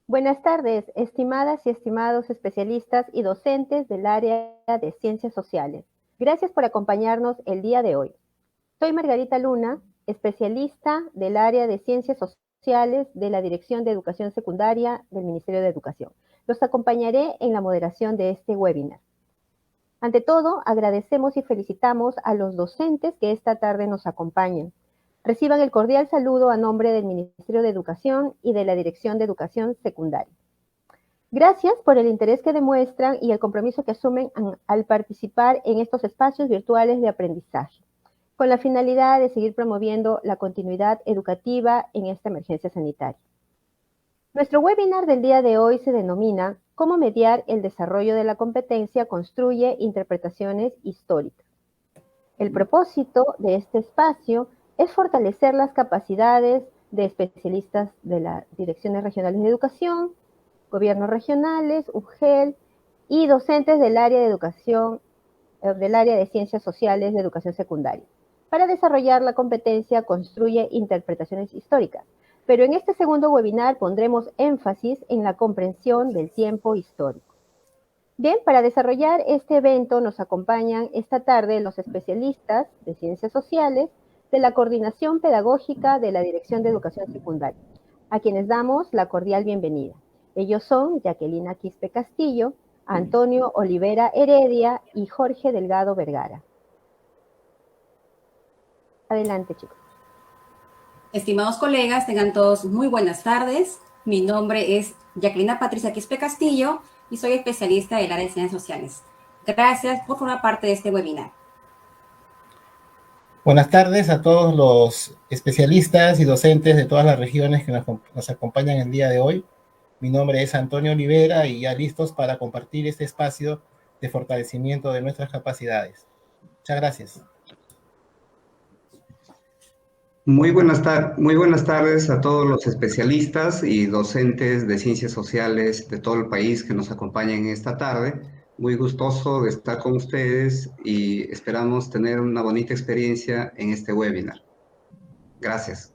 Buenas tardes, estimadas y estimados especialistas y docentes del área de Ciencias Sociales. Gracias por acompañarnos el día de hoy. Soy Margarita Luna, especialista del área de Ciencias Sociales de la Dirección de Educación Secundaria del Ministerio de Educación. Los acompañaré en la moderación de este webinar. Ante todo, agradecemos y felicitamos a los docentes que esta tarde nos acompañan. Reciban el cordial saludo a nombre del Ministerio de Educación y de la Dirección de Educación Secundaria. Gracias por el interés que demuestran y el compromiso que asumen al participar en estos espacios virtuales de aprendizaje, con la finalidad de seguir promoviendo la continuidad educativa en esta emergencia sanitaria. Nuestro webinar del día de hoy se denomina ¿Cómo mediar el desarrollo de la competencia construye interpretaciones históricas? El propósito de este espacio es fortalecer las capacidades de especialistas de las Direcciones Regionales de Educación, gobiernos regionales, UGEL y docentes del área de educación, del área de Ciencias Sociales de Educación Secundaria, para desarrollar la competencia construye interpretaciones históricas. Pero en este segundo webinar pondremos énfasis en la comprensión del tiempo histórico. Bien, para desarrollar este evento nos acompañan esta tarde los especialistas de Ciencias Sociales de la Coordinación Pedagógica de la Dirección de Educación Secundaria, a quienes damos la cordial bienvenida. Ellos son Jacqueline Quispe Castillo, Antonio Olivera Heredia y Jorge Delgado Vergara. Adelante, chicos. Estimados colegas, tengan todos muy buenas tardes. Mi nombre es Jacqueline Patricia Quispe Castillo y soy especialista del área de Ciencias Sociales. Gracias por formar parte de este webinar. Buenas tardes a todos los especialistas y docentes de todas las regiones que nos acompañan el día de hoy. Mi nombre es Antonio Olivera y ya listos para compartir este espacio de fortalecimiento de nuestras capacidades. Muchas gracias. Muy buenas tardes a todos los especialistas y docentes de Ciencias Sociales de todo el país que nos acompañan esta tarde. Muy gustoso de estar con ustedes y esperamos tener una bonita experiencia en este webinar. Gracias.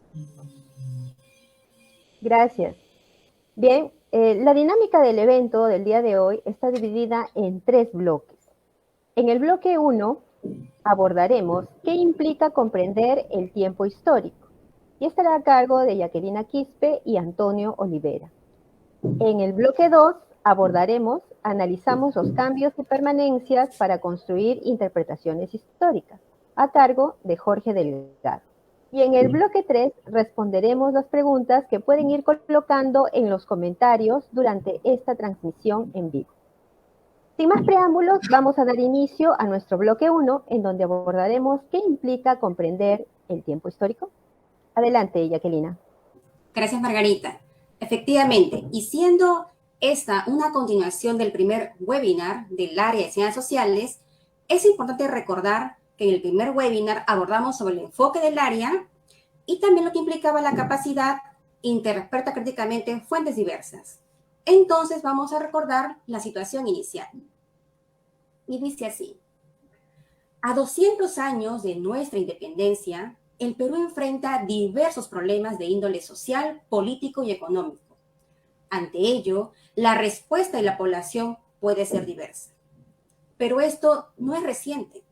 Gracias. Bien, la dinámica del evento del día de hoy está dividida en 3 bloques. En el bloque 1 abordaremos qué implica comprender el tiempo histórico y estará a cargo de Jacqueline Quispe y Antonio Olivera. En el bloque 2 analizamos los cambios y permanencias para construir interpretaciones históricas, a cargo de Jorge Delgado. Y en el bloque 3 responderemos las preguntas que pueden ir colocando en los comentarios durante esta transmisión en vivo. Sin más preámbulos, vamos a dar inicio a nuestro bloque 1, en donde abordaremos qué implica comprender el tiempo histórico. Adelante, Jacqueline. Gracias, Margarita. Efectivamente, y siendo esta una continuación del primer webinar del área de Ciencias Sociales, es importante recordar que en el primer webinar abordamos sobre el enfoque del área y también lo que implicaba la capacidad interpreta críticamente fuentes diversas. Entonces vamos a recordar la situación inicial. Y dice así: a 200 años de nuestra independencia, el Perú enfrenta diversos problemas de índole social, político y económico. Ante ello, la respuesta de la población puede ser diversa. Pero esto no es reciente.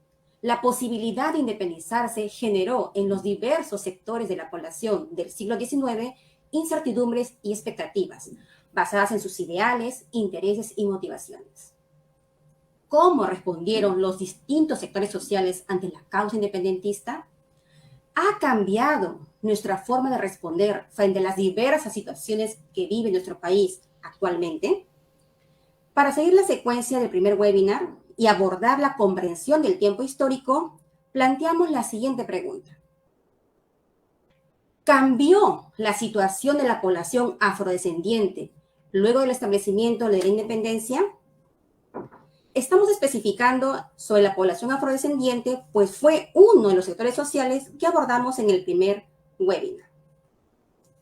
La posibilidad de independizarse generó en los diversos sectores de la población del siglo XIX incertidumbres y expectativas, basadas en sus ideales, intereses y motivaciones. ¿Cómo respondieron los distintos sectores sociales ante la causa independentista? ¿Ha cambiado nuestra forma de responder frente a las diversas situaciones que vive nuestro país actualmente? Para seguir la secuencia del primer webinar y abordar la comprensión del tiempo histórico, planteamos la siguiente pregunta. ¿Cambió la situación de la población afrodescendiente luego del establecimiento de la independencia? Estamos especificando sobre la población afrodescendiente, pues fue uno de los sectores sociales que abordamos en el primer webinar.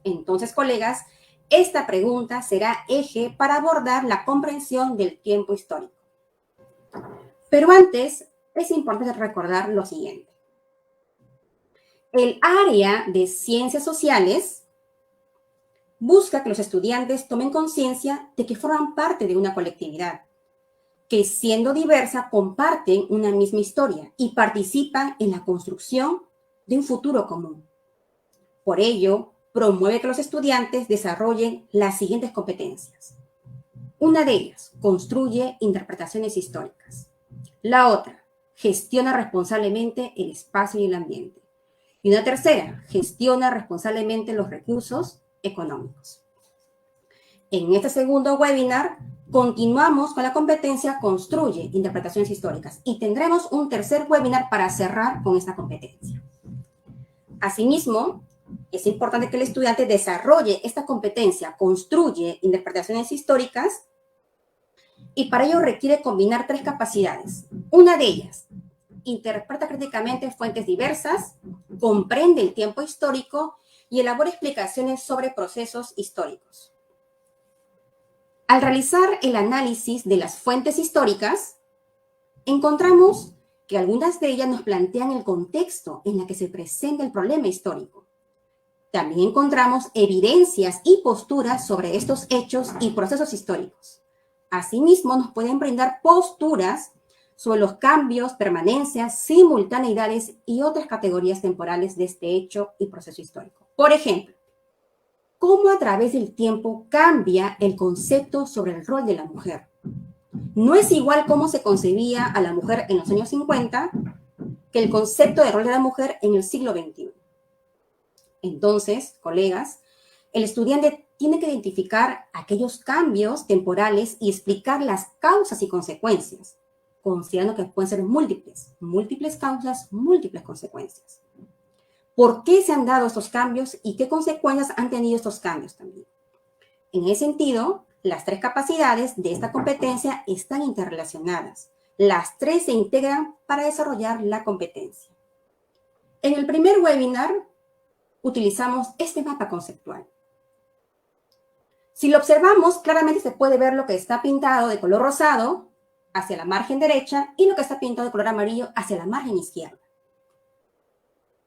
Entonces, colegas, esta pregunta será eje para abordar la comprensión del tiempo histórico. Pero antes, es importante recordar lo siguiente. El área de Ciencias Sociales busca que los estudiantes tomen conciencia de que forman parte de una colectividad, que siendo diversa comparten una misma historia y participan en la construcción de un futuro común. Por ello, promueve que los estudiantes desarrollen las siguientes competencias. Una de ellas, construye interpretaciones históricas. La otra, gestiona responsablemente el espacio y el ambiente. Y una tercera, gestiona responsablemente los recursos económicos. En este segundo webinar, continuamos con la competencia Construye interpretaciones históricas y tendremos un tercer webinar para cerrar con esta competencia. Asimismo, es importante que el estudiante desarrolle esta competencia Construye interpretaciones históricas y para ello requiere combinar 3 capacidades. Una de ellas, interpreta críticamente fuentes diversas, comprende el tiempo histórico y elabora explicaciones sobre procesos históricos. Al realizar el análisis de las fuentes históricas, encontramos que algunas de ellas nos plantean el contexto en el que se presenta el problema histórico. También encontramos evidencias y posturas sobre estos hechos y procesos históricos. Asimismo, nos pueden brindar posturas sobre los cambios, permanencias, simultaneidades y otras categorías temporales de este hecho y proceso histórico. Por ejemplo, cómo a través del tiempo cambia el concepto sobre el rol de la mujer. No es igual cómo se concebía a la mujer en los años 50 que el concepto de rol de la mujer en el siglo XXI. Entonces, colegas, el estudiante tiene que identificar aquellos cambios temporales y explicar las causas y consecuencias, considerando que pueden ser múltiples causas, múltiples consecuencias. ¿Por qué se han dado estos cambios y qué consecuencias han tenido estos cambios también? En ese sentido, las 3 capacidades de esta competencia están interrelacionadas. Las 3 se integran para desarrollar la competencia. En el primer webinar, utilizamos este mapa conceptual. Si lo observamos, claramente se puede ver lo que está pintado de color rosado hacia la margen derecha y lo que está pintado de color amarillo hacia la margen izquierda.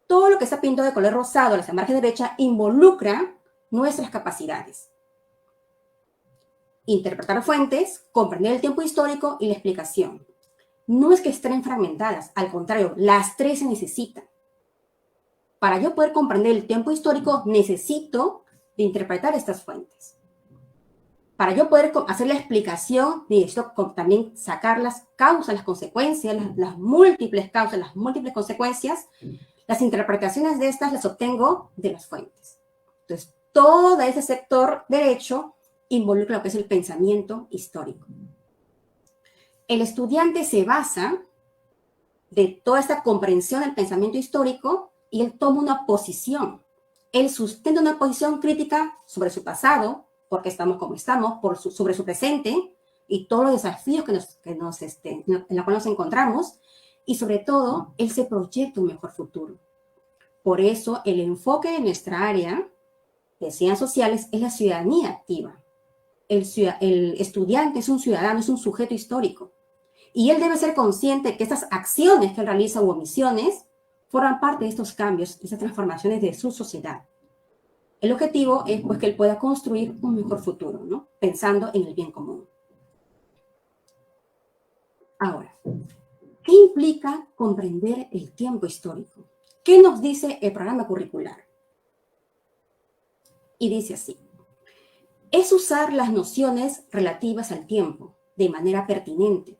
Todo lo que está pintado de color rosado hacia la margen derecha involucra nuestras capacidades. Interpretar fuentes, comprender el tiempo histórico y la explicación. No es que estén fragmentadas, al contrario, las 3 se necesitan. Para yo poder comprender el tiempo histórico, necesito de interpretar estas fuentes. Para yo poder hacer la explicación, necesito también sacar las causas, las consecuencias, las múltiples causas, las múltiples consecuencias. Las interpretaciones de estas las obtengo de las fuentes. Entonces, todo ese sector derecho involucra lo que es el pensamiento histórico. El estudiante se basa de toda esta comprensión del pensamiento histórico y él toma una posición. Él sustenta una posición crítica sobre su pasado, porque estamos como estamos, sobre su presente y todos los desafíos en los cuales nos encontramos, y sobre todo, él se proyecta un mejor futuro. Por eso, el enfoque de nuestra área de ciencias sociales es la ciudadanía activa. El estudiante es un ciudadano, es un sujeto histórico. Y él debe ser consciente de que estas acciones que él realiza u omisiones forman parte de estos cambios, de estas transformaciones de su sociedad. El objetivo es pues, que él pueda construir un mejor futuro, ¿no? Pensando en el bien común. Ahora, ¿qué implica comprender el tiempo histórico? ¿Qué nos dice el programa curricular? Y dice así: es usar las nociones relativas al tiempo de manera pertinente,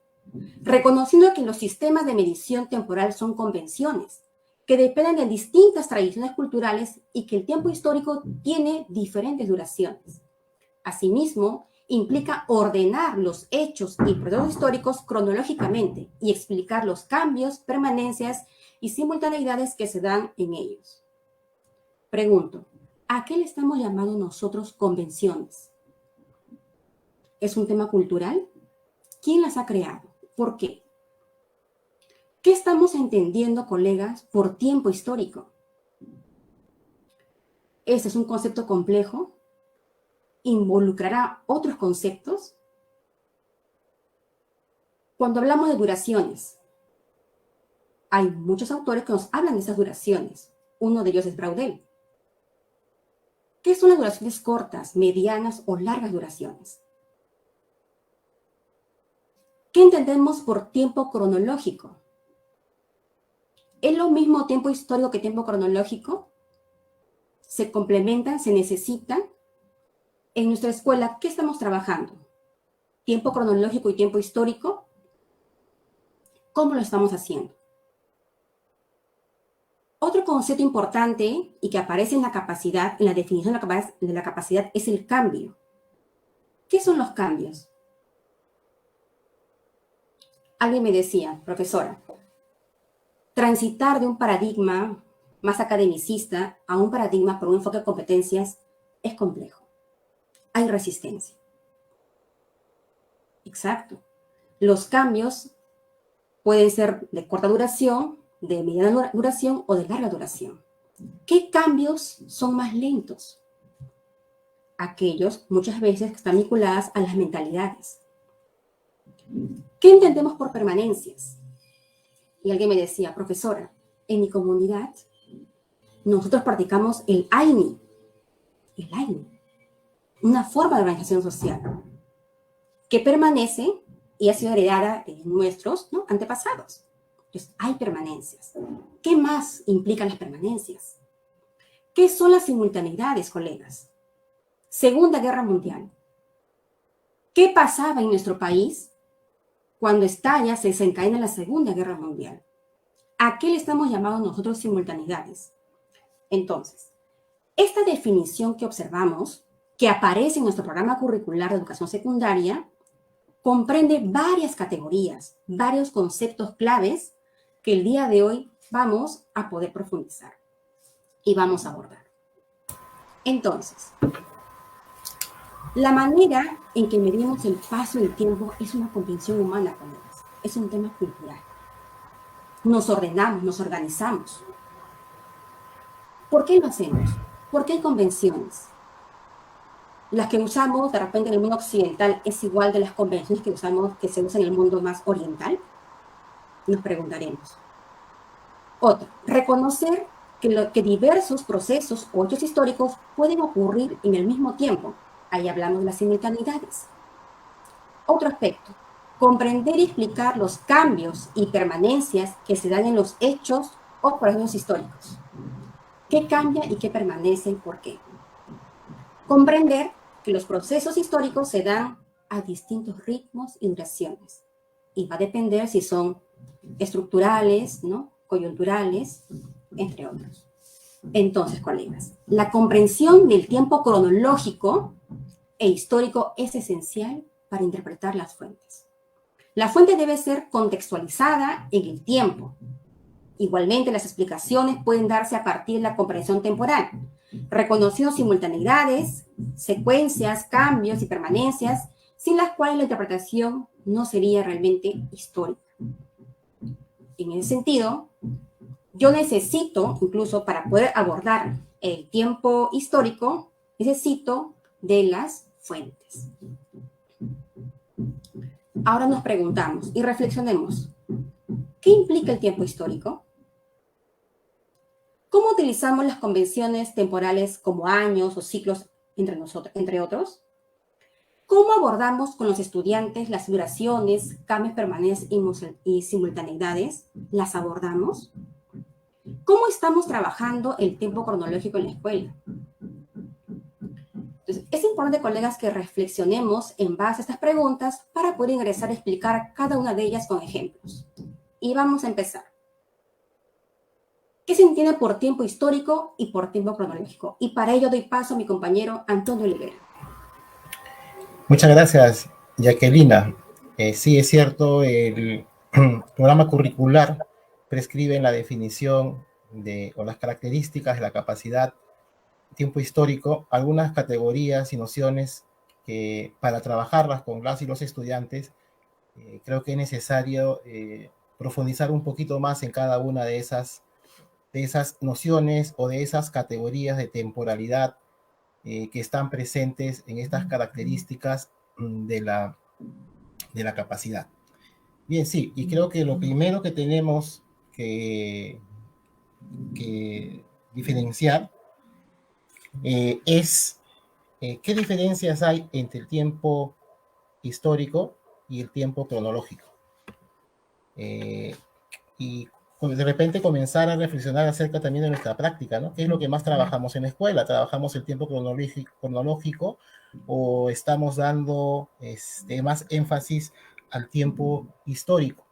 reconociendo que los sistemas de medición temporal son convenciones que dependen de distintas tradiciones culturales y que el tiempo histórico tiene diferentes duraciones. Asimismo, implica ordenar los hechos y procesos históricos cronológicamente y explicar los cambios, permanencias y simultaneidades que se dan en ellos. Pregunto, ¿a qué le estamos llamando nosotros convenciones? ¿Es un tema cultural? ¿Quién las ha creado? ¿Por qué? ¿Qué estamos entendiendo, colegas, por tiempo histórico? Este es un concepto complejo. ¿Involucrará otros conceptos? Cuando hablamos de duraciones, hay muchos autores que nos hablan de esas duraciones. Uno de ellos es Braudel. ¿Qué son las duraciones cortas, medianas o largas duraciones? ¿Qué entendemos por tiempo cronológico? ¿Es lo mismo tiempo histórico que tiempo cronológico? ¿Se complementan? ¿Se necesitan? En nuestra escuela, ¿qué estamos trabajando? ¿Tiempo cronológico y tiempo histórico? ¿Cómo lo estamos haciendo? Otro concepto importante y que aparece en la capacidad, en la definición de la capacidad, es el cambio. ¿Qué son los cambios? Alguien me decía, profesora, transitar de un paradigma más academicista a un paradigma por un enfoque de competencias es complejo. Hay resistencia. Exacto. Los cambios pueden ser de corta duración, de mediana duración o de larga duración. ¿Qué cambios son más lentos? Aquellos, muchas veces, que están vinculados a las mentalidades. ¿Qué entendemos por permanencias? Y alguien me decía, profesora, en mi comunidad nosotros practicamos el AINI, una forma de organización social que permanece y ha sido heredada de nuestros, ¿no?, antepasados. Entonces, hay permanencias. ¿Qué más implican las permanencias? ¿Qué son las simultaneidades, colegas? Segunda Guerra Mundial. ¿Qué pasaba en nuestro país cuando estalla, se desencadena la Segunda Guerra Mundial? ¿A qué le estamos llamando nosotros simultaneidades? Entonces, esta definición que observamos, que aparece en nuestro programa curricular de educación secundaria, comprende varias categorías, varios conceptos claves que el día de hoy vamos a poder profundizar y vamos a abordar. Entonces, la manera en que medimos el paso del tiempo es una convención humana, colegas. Es un tema cultural. Nos ordenamos, nos organizamos. ¿Por qué lo hacemos? ¿Por qué hay convenciones? Las que usamos de repente en el mundo occidental es igual de las convenciones que se usan en el mundo más oriental. Nos preguntaremos. Otro, reconocer que diversos procesos o hechos históricos pueden ocurrir en el mismo tiempo. Ahí hablamos de las simultaneidades. Otro aspecto, comprender y explicar los cambios y permanencias que se dan en los hechos o procesos históricos. ¿Qué cambia y qué permanece y por qué? Comprender que los procesos históricos se dan a distintos ritmos y duraciones. Y va a depender si son estructurales, ¿no?, coyunturales, entre otros. Entonces, colegas, la comprensión del tiempo cronológico e histórico es esencial para interpretar las fuentes. La fuente debe ser contextualizada en el tiempo. Igualmente, las explicaciones pueden darse a partir de la comprensión temporal, reconociendo simultaneidades, secuencias, cambios y permanencias, sin las cuales la interpretación no sería realmente histórica. En ese sentido, yo necesito, incluso para poder abordar el tiempo histórico, necesito de las fuentes. Ahora nos preguntamos y reflexionemos, ¿qué implica el tiempo histórico? ¿Cómo utilizamos las convenciones temporales como años o ciclos entre otros? ¿Cómo abordamos con los estudiantes las duraciones, cambios permanentes y simultaneidades? ¿Las abordamos? ¿Cómo estamos trabajando el tiempo cronológico en la escuela? Entonces, es importante, colegas, que reflexionemos en base a estas preguntas para poder ingresar a explicar cada una de ellas con ejemplos. Y vamos a empezar. ¿Qué se entiende por tiempo histórico y por tiempo cronológico? Y para ello doy paso a mi compañero Antonio Olivera. Muchas gracias, Jacquelina. Sí, es cierto, el programa curricular prescribe la definición o las características de la capacidad tiempo histórico, algunas categorías y nociones que para trabajarlas con las y los estudiantes, creo que es necesario profundizar un poquito más en cada una de esas nociones o de esas categorías de temporalidad que están presentes en estas características de la capacidad. Bien, sí, y creo que lo primero que tenemos que diferenciar es qué diferencias hay entre el tiempo histórico y el tiempo cronológico. Y de repente comenzar a reflexionar acerca también de nuestra práctica, ¿no? ¿Qué es lo que más trabajamos en la escuela? ¿Trabajamos el tiempo cronológico o estamos dando más énfasis al tiempo histórico?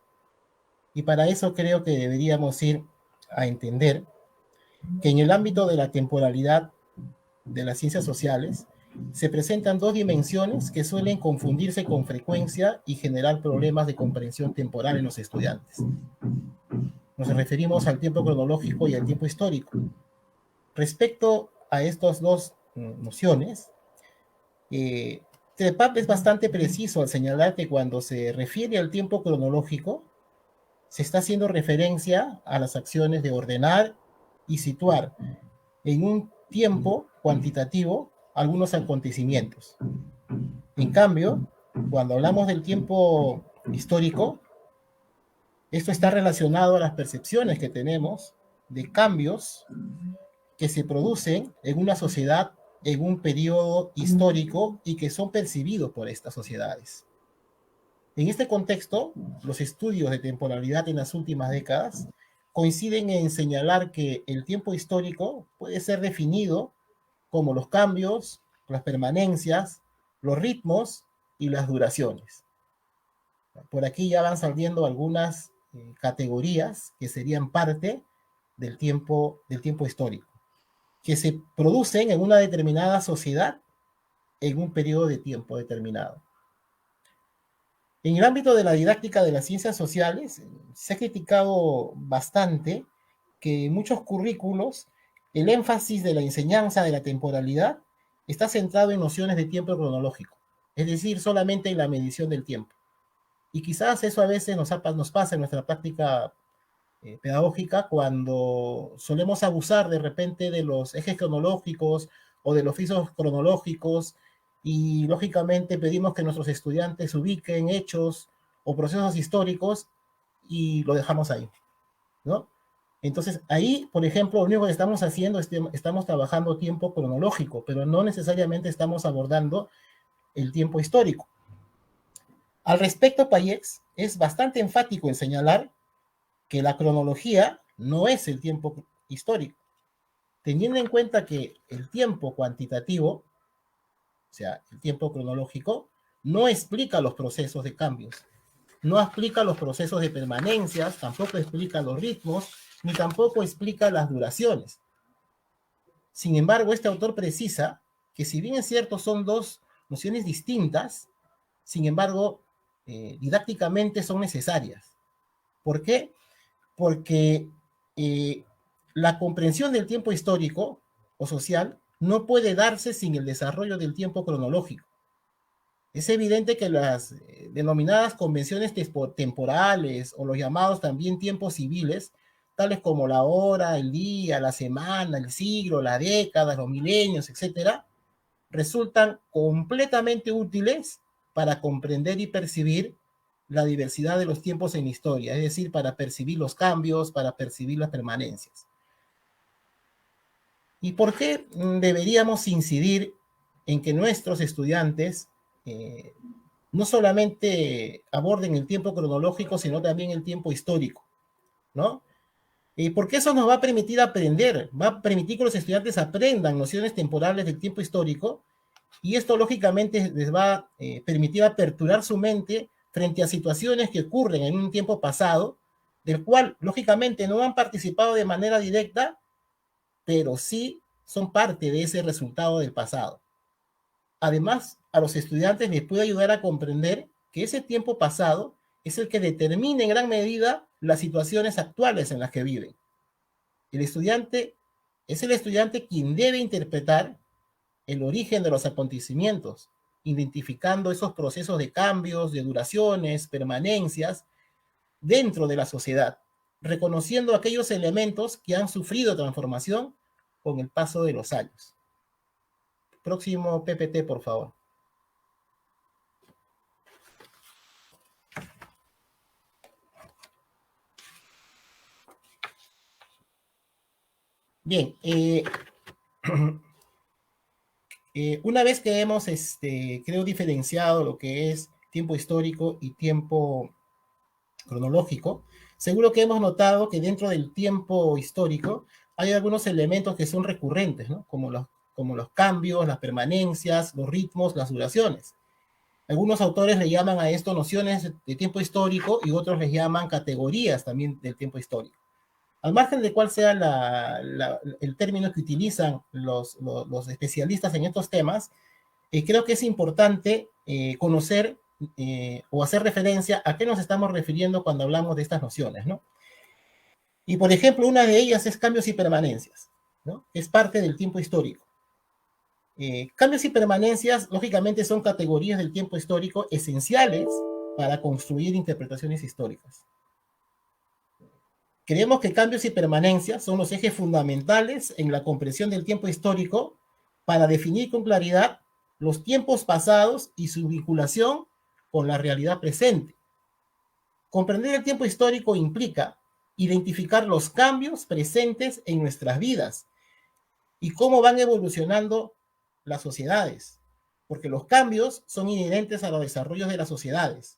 Y para eso creo que deberíamos ir a entender que en el ámbito de la temporalidad de las ciencias sociales se presentan dos dimensiones que suelen confundirse con frecuencia y generar problemas de comprensión temporal en los estudiantes. Nos referimos al tiempo cronológico y al tiempo histórico. Respecto a estas dos nociones, Trepat es bastante preciso al señalar que cuando se refiere al tiempo cronológico, se está haciendo referencia a las acciones de ordenar y situar en un tiempo cuantitativo algunos acontecimientos. En cambio, cuando hablamos del tiempo histórico, esto está relacionado a las percepciones que tenemos de cambios que se producen en una sociedad en un periodo histórico y que son percibidos por estas sociedades. En este contexto, los estudios de temporalidad en las últimas décadas coinciden en señalar que el tiempo histórico puede ser definido como los cambios, las permanencias, los ritmos y las duraciones. Por aquí ya van saliendo algunas categorías que serían parte del tiempo histórico, que se producen en una determinada sociedad en un periodo de tiempo determinado. En el ámbito de la didáctica de las ciencias sociales, se ha criticado bastante que en muchos currículos el énfasis de la enseñanza de la temporalidad está centrado en nociones de tiempo cronológico, es decir, solamente en la medición del tiempo. Y quizás eso a veces nos pasa en nuestra práctica pedagógica cuando solemos abusar de repente de los ejes cronológicos o de los oficios cronológicos y lógicamente pedimos que nuestros estudiantes ubiquen hechos o procesos históricos y lo dejamos ahí, ¿no? Entonces ahí, por ejemplo, lo único que estamos haciendo es estamos trabajando tiempo cronológico, pero no necesariamente estamos abordando el tiempo histórico. Al respecto, Payés es bastante enfático en señalar que la cronología no es el tiempo histórico, teniendo en cuenta que el tiempo cuantitativo, o sea, el tiempo cronológico, no explica los procesos de cambios, no explica los procesos de permanencias, tampoco explica los ritmos, ni tampoco explica las duraciones. Sin embargo, este autor precisa que si bien es cierto son dos nociones distintas, sin embargo, didácticamente son necesarias. ¿Por qué? Porque la comprensión del tiempo histórico o social no puede darse sin el desarrollo del tiempo cronológico. Es evidente que las denominadas convenciones temporales o los llamados también tiempos civiles, tales como la hora, el día, la semana, el siglo, la década, los milenios, etcétera, resultan completamente útiles para comprender y percibir la diversidad de los tiempos en la historia, es decir, para percibir los cambios, para percibir las permanencias. ¿Y por qué deberíamos incidir en que nuestros estudiantes no solamente aborden el tiempo cronológico, sino también el tiempo histórico, ¿no? Porque eso nos va a permitir aprender, va a permitir que los estudiantes aprendan nociones temporales del tiempo histórico y esto lógicamente les va a permitir aperturar su mente frente a situaciones que ocurren en un tiempo pasado, del cual lógicamente no han participado de manera directa, pero sí son parte de ese resultado del pasado. Además, a los estudiantes les puede ayudar a comprender que ese tiempo pasado es el que determina en gran medida las situaciones actuales en las que viven. El estudiante es el estudiante quien debe interpretar el origen de los acontecimientos, identificando esos procesos de cambios, de duraciones, permanencias dentro de la sociedad, reconociendo aquellos elementos que han sufrido transformación con el paso de los años. Próximo PPT, por favor. Bien, Una vez que hemos, creo, diferenciado lo que es tiempo histórico y tiempo cronológico, seguro que hemos notado que dentro del tiempo histórico hay algunos elementos que son recurrentes, ¿no? Como los cambios, las permanencias, los ritmos, las duraciones. Algunos autores le llaman a esto nociones de tiempo histórico y otros les llaman categorías también del tiempo histórico. Al margen de cuál sea el término que utilizan los especialistas en estos temas, creo que es importante conocer o hacer referencia a qué nos estamos refiriendo cuando hablamos de estas nociones, ¿no? Y, por ejemplo, una de ellas es cambios y permanencias, ¿no? Es parte del tiempo histórico. Cambios y permanencias, lógicamente, son categorías del tiempo histórico esenciales para construir interpretaciones históricas. Creemos que cambios y permanencias son los ejes fundamentales en la comprensión del tiempo histórico para definir con claridad los tiempos pasados y su vinculación con la realidad presente. Comprender el tiempo histórico implica identificar los cambios presentes en nuestras vidas y cómo van evolucionando las sociedades, porque los cambios son inherentes a los desarrollos de las sociedades.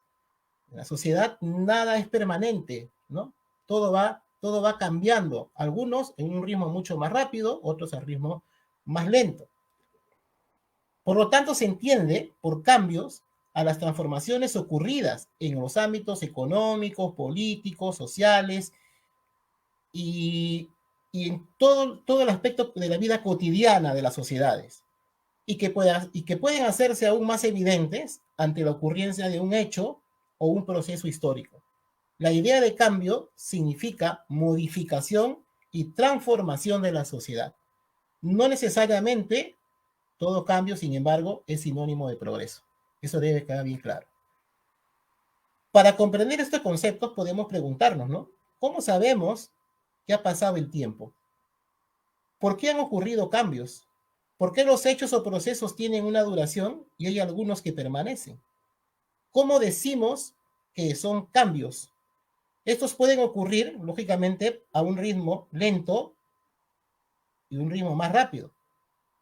En la sociedad nada es permanente, ¿no? Todo va cambiando, algunos en un ritmo mucho más rápido, otros a ritmo más lento. Por lo tanto, se entiende por cambios a las transformaciones ocurridas en los ámbitos económicos, políticos, sociales y en todo el aspecto de la vida cotidiana de las sociedades, y que pueden hacerse aún más evidentes ante la ocurrencia de un hecho o un proceso histórico. La idea de cambio significa modificación y transformación de la sociedad. No necesariamente todo cambio, sin embargo, es sinónimo de progreso. Eso debe quedar bien claro. Para comprender estos conceptos podemos preguntarnos, ¿no? ¿Cómo sabemos que ha pasado el tiempo? ¿Por qué han ocurrido cambios? ¿Por qué los hechos o procesos tienen una duración y hay algunos que permanecen? ¿Cómo decimos que son cambios? Estos pueden ocurrir, lógicamente, a un ritmo lento y un ritmo más rápido.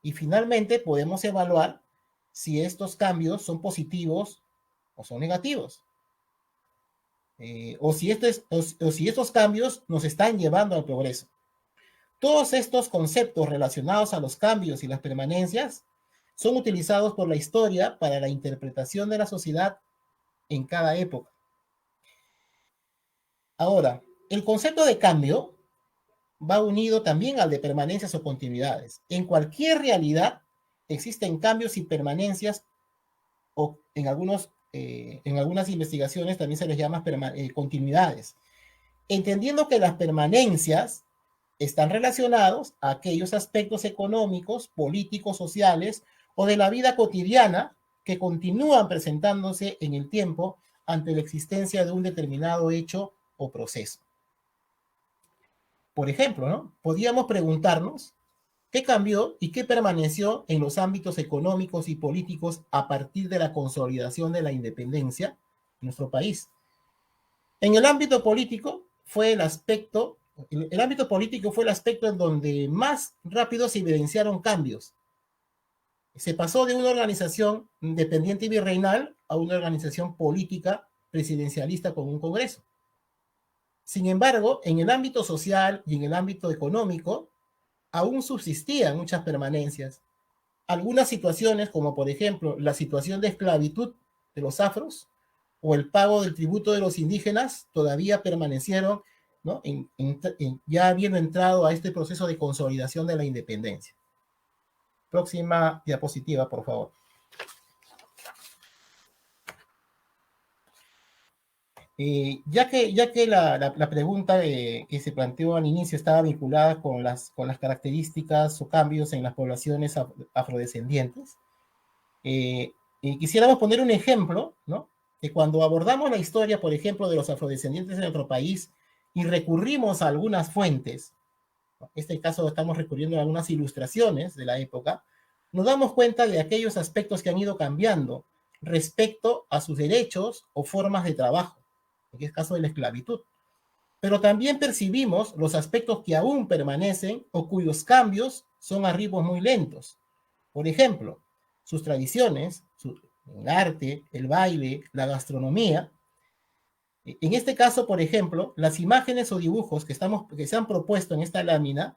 Y finalmente podemos evaluar si estos cambios son positivos o son negativos. O si estos cambios nos están llevando al progreso. Todos estos conceptos relacionados a los cambios y las permanencias son utilizados por la historia para la interpretación de la sociedad en cada época. Ahora, el concepto de cambio va unido también al de permanencias o continuidades. En cualquier realidad existen cambios y permanencias, o en algunas investigaciones también se les llama continuidades, entendiendo que las permanencias están relacionados a aquellos aspectos económicos, políticos, sociales o de la vida cotidiana que continúan presentándose en el tiempo ante la existencia de un determinado hecho o proceso. Por ejemplo, ¿no? Podríamos preguntarnos qué cambió y qué permaneció en los ámbitos económicos y políticos a partir de la consolidación de la independencia en nuestro país. En el ámbito político fue el ámbito político fue el aspecto en donde más rápido se evidenciaron cambios. Se pasó de una organización independiente y virreinal a una organización política presidencialista con un congreso. Sin embargo, en el ámbito social y en el ámbito económico, aún subsistían muchas permanencias. Algunas situaciones, como por ejemplo la situación de esclavitud de los afros o el pago del tributo de los indígenas, todavía permanecieron, ¿no? Ya habiendo entrado a este proceso de consolidación de la independencia. Próxima diapositiva, por favor. Ya que la pregunta que se planteó al inicio estaba vinculada con las características o cambios en las poblaciones afrodescendientes, quisiéramos poner un ejemplo, ¿no? Que cuando abordamos la historia, por ejemplo, de los afrodescendientes en nuestro país y recurrimos a algunas fuentes, ¿no? En este caso estamos recurriendo a algunas ilustraciones de la época, nos damos cuenta de aquellos aspectos que han ido cambiando respecto a sus derechos o formas de trabajo, en el caso de la esclavitud. Pero también percibimos los aspectos que aún permanecen o cuyos cambios son a ritmos muy lentos. Por ejemplo, sus tradiciones, el arte, el baile, la gastronomía. En este caso, por ejemplo, las imágenes o dibujos que se han propuesto en esta lámina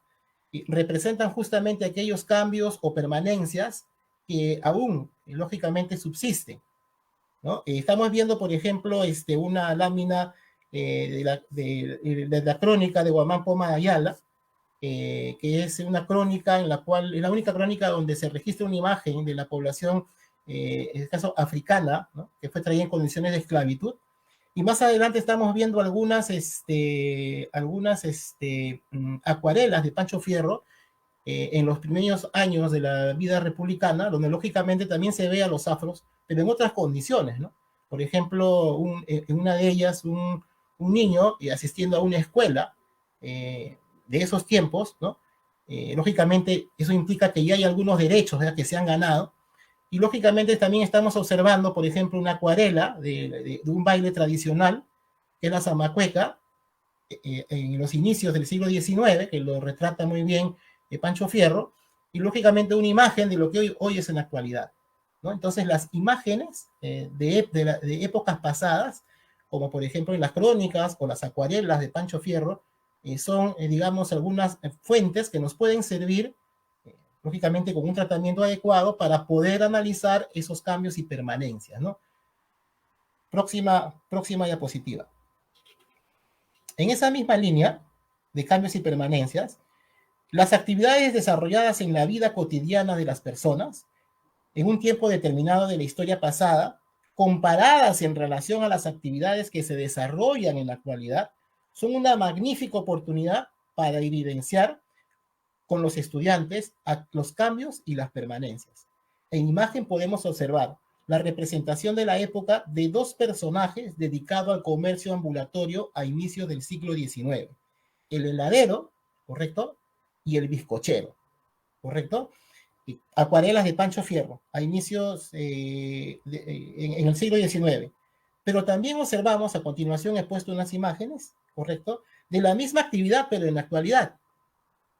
representan justamente aquellos cambios o permanencias que aún, lógicamente, subsisten, ¿no? Estamos viendo, por ejemplo, una lámina de la crónica de Guamán Poma de Ayala, que es una crónica en la cual, es la única crónica donde se registra una imagen de la población, en este caso africana, ¿no? Que fue traída en condiciones de esclavitud. Y más adelante estamos viendo algunas acuarelas de Pancho Fierro en los primeros años de la vida republicana, donde lógicamente también se ve a los afros, pero en otras condiciones, ¿no? Por ejemplo, en una de ellas, un niño asistiendo a una escuela de esos tiempos, ¿no? Lógicamente, eso implica que ya hay algunos derechos, ¿verdad?, que se han ganado, y lógicamente también estamos observando, por ejemplo, una acuarela de un baile tradicional, que es la zamacueca, en los inicios del siglo XIX, que lo retrata muy bien Pancho Fierro, y lógicamente una imagen de lo que hoy es en la actualidad, ¿no? Entonces las imágenes de épocas pasadas, como por ejemplo en las crónicas o las acuarelas de Pancho Fierro, son, digamos, algunas fuentes que nos pueden servir, lógicamente con un tratamiento adecuado, para poder analizar esos cambios y permanencias, ¿no? Próxima diapositiva. En esa misma línea de cambios y permanencias, las actividades desarrolladas en la vida cotidiana de las personas, en un tiempo determinado de la historia pasada, comparadas en relación a las actividades que se desarrollan en la actualidad, son una magnífica oportunidad para evidenciar con los estudiantes los cambios y las permanencias. En imagen podemos observar la representación de la época de dos personajes dedicados al comercio ambulatorio a inicios del siglo XIX. El heladero, ¿correcto?, y el bizcochero, ¿correcto? Acuarelas de Pancho Fierro, a inicios en el siglo XIX. Pero también observamos, a continuación he puesto unas imágenes, ¿correcto?, de la misma actividad, pero en la actualidad,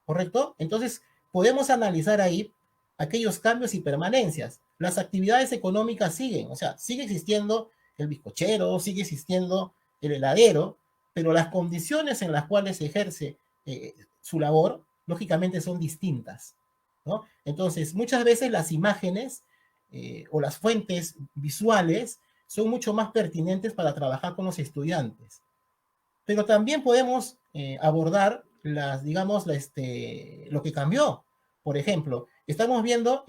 ¿correcto? Entonces, podemos analizar ahí aquellos cambios y permanencias. Las actividades económicas siguen, o sea, sigue existiendo el bizcochero, sigue existiendo el heladero, pero las condiciones en las cuales se ejerce su labor, lógicamente son distintas, ¿no? Entonces, muchas veces las imágenes o las fuentes visuales son mucho más pertinentes para trabajar con los estudiantes. Pero también podemos abordar lo que cambió. Por ejemplo, estamos viendo,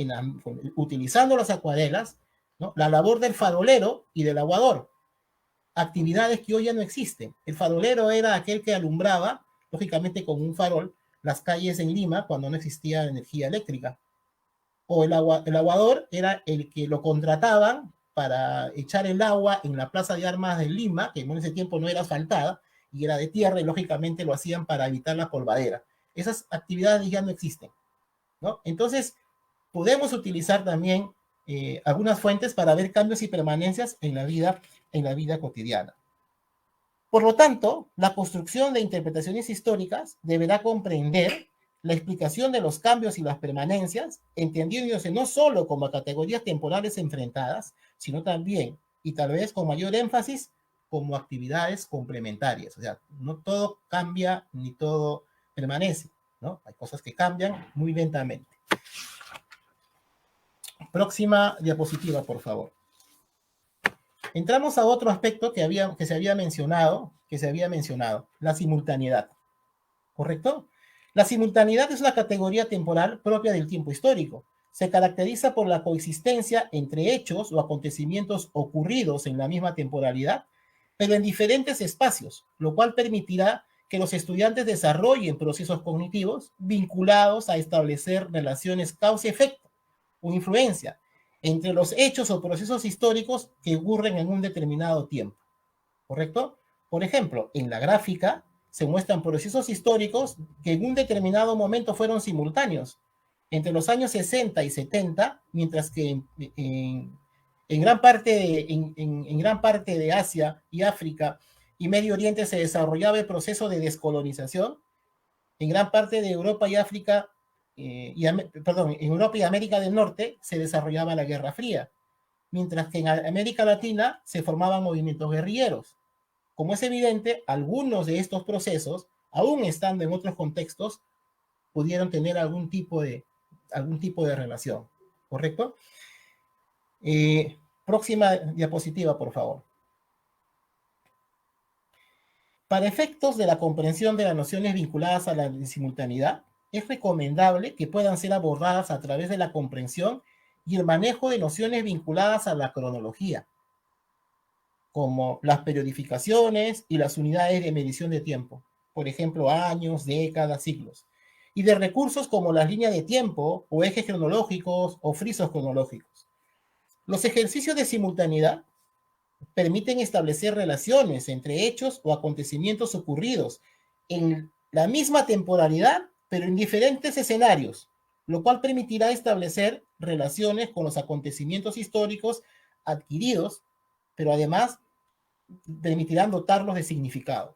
utilizando las acuarelas, ¿no?, la labor del farolero y del aguador, actividades que hoy ya no existen. El farolero era aquel que alumbraba, lógicamente con un farol, las calles en Lima cuando no existía energía eléctrica. O el aguador era el que lo contrataban para echar el agua en la Plaza de Armas de Lima, que en ese tiempo no era asfaltada, y era de tierra, y lógicamente lo hacían para evitar la polvadera. Esas actividades ya no existen, ¿no? Entonces, podemos utilizar también algunas fuentes para ver cambios y permanencias en la vida cotidiana. Por lo tanto, la construcción de interpretaciones históricas deberá comprender la explicación de los cambios y las permanencias, entendiéndose no solo como categorías temporales enfrentadas, sino también, y tal vez con mayor énfasis, como actividades complementarias. O sea, no todo cambia ni todo permanece, ¿no? Hay cosas que cambian muy lentamente. Próxima diapositiva, por favor. Entramos a otro aspecto que se había mencionado, la simultaneidad, ¿correcto? La simultaneidad es una categoría temporal propia del tiempo histórico. Se caracteriza por la coexistencia entre hechos o acontecimientos ocurridos en la misma temporalidad, pero en diferentes espacios, lo cual permitirá que los estudiantes desarrollen procesos cognitivos vinculados a establecer relaciones causa-efecto o influencia entre los hechos o procesos históricos que ocurren en un determinado tiempo, ¿correcto? Por ejemplo, en la gráfica se muestran procesos históricos que en un determinado momento fueron simultáneos, entre los años 60 y 70, mientras que en gran parte de Asia y África y Medio Oriente se desarrollaba el proceso de descolonización. En gran parte de Europa y África en Europa y América del Norte se desarrollaba la Guerra Fría, mientras que en América Latina se formaban movimientos guerrilleros. Como es evidente, algunos de estos procesos, aún estando en otros contextos, pudieron tener algún tipo de relación, ¿correcto? Próxima diapositiva, por favor. Para efectos de la comprensión de las nociones vinculadas a la simultaneidad, es recomendable que puedan ser abordadas a través de la comprensión y el manejo de nociones vinculadas a la cronología, como las periodificaciones y las unidades de medición de tiempo, por ejemplo, años, décadas, siglos, y de recursos como las líneas de tiempo o ejes cronológicos o frisos cronológicos. Los ejercicios de simultaneidad permiten establecer relaciones entre hechos o acontecimientos ocurridos en la misma temporalidad, pero en diferentes escenarios, lo cual permitirá establecer relaciones con los acontecimientos históricos adquiridos, pero además permitirán dotarlos de significado.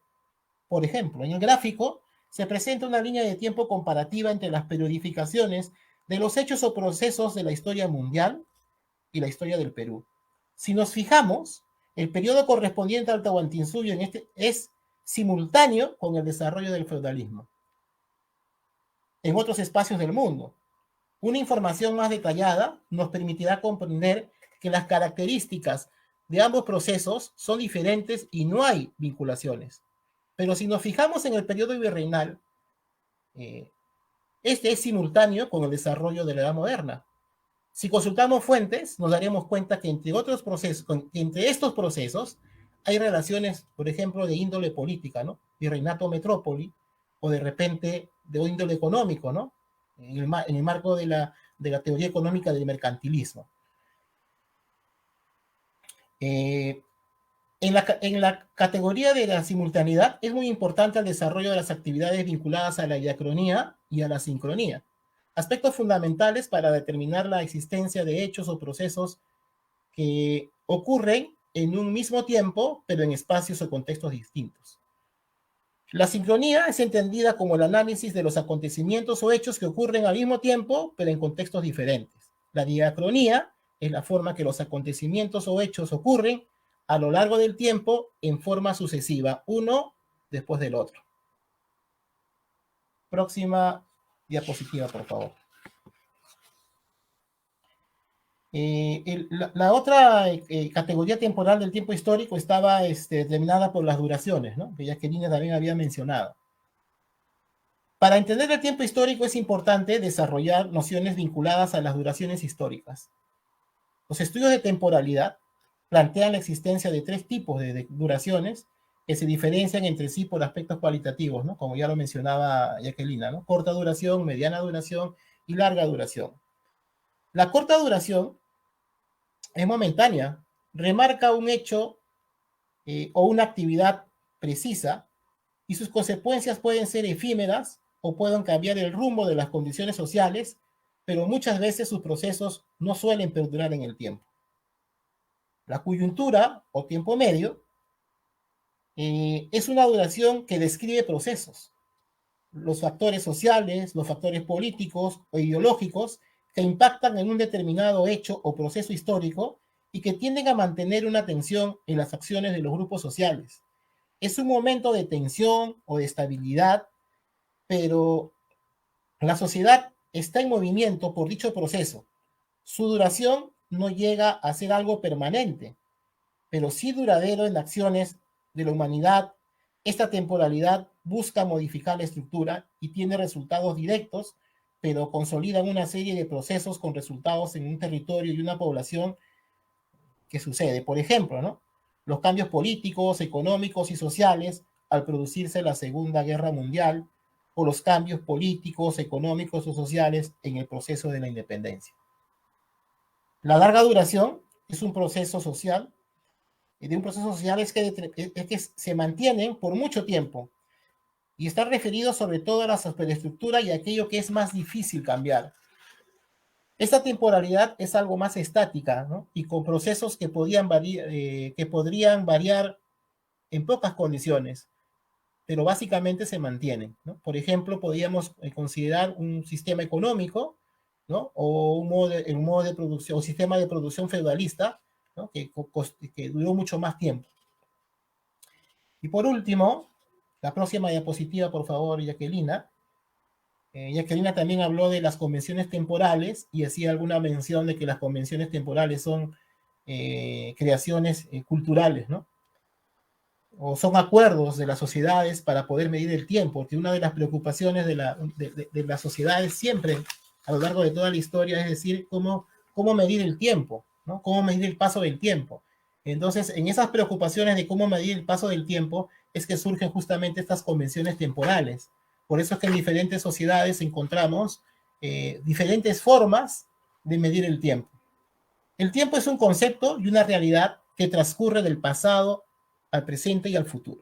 Por ejemplo, en el gráfico se presenta una línea de tiempo comparativa entre las periodificaciones de los hechos o procesos de la historia mundial y la historia del Perú. Si nos fijamos, el periodo correspondiente al Tahuantinsuyo es simultáneo con el desarrollo del feudalismo en otros espacios del mundo. Una información más detallada nos permitirá comprender que las características de ambos procesos son diferentes y no hay vinculaciones. Pero si nos fijamos en el periodo virreinal, este es simultáneo con el desarrollo de la Edad Moderna. Si consultamos fuentes, nos daremos cuenta que entre estos procesos hay relaciones, por ejemplo, de índole política, ¿no? Virreinato-metrópoli, o de repente de índole económico, ¿no? En el marco de la teoría económica del mercantilismo. En la categoría de la simultaneidad es muy importante el desarrollo de las actividades vinculadas a la diacronía y a la sincronía, aspectos fundamentales para determinar la existencia de hechos o procesos que ocurren en un mismo tiempo, pero en espacios o contextos distintos. La sincronía es entendida como el análisis de los acontecimientos o hechos que ocurren al mismo tiempo, pero en contextos diferentes. La diacronía es la forma que los acontecimientos o hechos ocurren a lo largo del tiempo en forma sucesiva, uno después del otro. Próxima diapositiva, por favor. La otra categoría temporal del tiempo histórico estaba determinada por las duraciones, ¿no? Que Jacqueline también había mencionado. Para entender el tiempo histórico es importante desarrollar nociones vinculadas a las duraciones históricas. Los estudios de temporalidad plantean la existencia de tres tipos de duraciones que se diferencian entre sí por aspectos cualitativos, ¿no? Como ya lo mencionaba Jacqueline, ¿no? Corta duración, mediana duración y larga duración. La corta duración es momentánea, remarca un hecho o una actividad precisa y sus consecuencias pueden ser efímeras o pueden cambiar el rumbo de las condiciones sociales, pero muchas veces sus procesos no suelen perdurar en el tiempo. La coyuntura o tiempo medio es una duración que describe procesos, los factores sociales, los factores políticos o ideológicos que impactan en un determinado hecho o proceso histórico y que tienden a mantener una tensión en las acciones de los grupos sociales. Es un momento de tensión o de estabilidad, pero la sociedad está en movimiento por dicho proceso. Su duración no llega a ser algo permanente, pero sí duradero en acciones de la humanidad. Esta temporalidad busca modificar la estructura y tiene resultados directos, pero consolidan una serie de procesos con resultados en un territorio y una población que sucede. Por ejemplo, ¿no? Los cambios políticos, económicos y sociales al producirse la Segunda Guerra Mundial, o los cambios políticos, económicos o sociales en el proceso de la independencia. La larga duración es un proceso social, es que se mantienen por mucho tiempo y está referido sobre todo a la superestructura y a aquello que es más difícil cambiar. Esta temporalidad es algo más estática, ¿no? Y con procesos que podrían variar en pocas condiciones, pero básicamente se mantienen, ¿no? Por ejemplo, podríamos considerar un sistema económico, ¿no? O un modo de producción, o sistema de producción feudalista, ¿no? Que duró mucho más tiempo. Y por último, la próxima diapositiva, por favor, Jacquelina. Jacquelina también habló de las convenciones temporales y hacía alguna mención de que las convenciones temporales son creaciones culturales, ¿no? O son acuerdos de las sociedades para poder medir el tiempo, que una de las preocupaciones de las sociedades siempre, a lo largo de toda la historia, es decir, cómo medir el tiempo, ¿no? Cómo medir el paso del tiempo. Entonces, en esas preocupaciones de cómo medir el paso del tiempo, es que surgen justamente estas convenciones temporales. Por eso es que en diferentes sociedades encontramos diferentes formas de medir el tiempo. El tiempo es un concepto y una realidad que transcurre del pasado al presente y al futuro.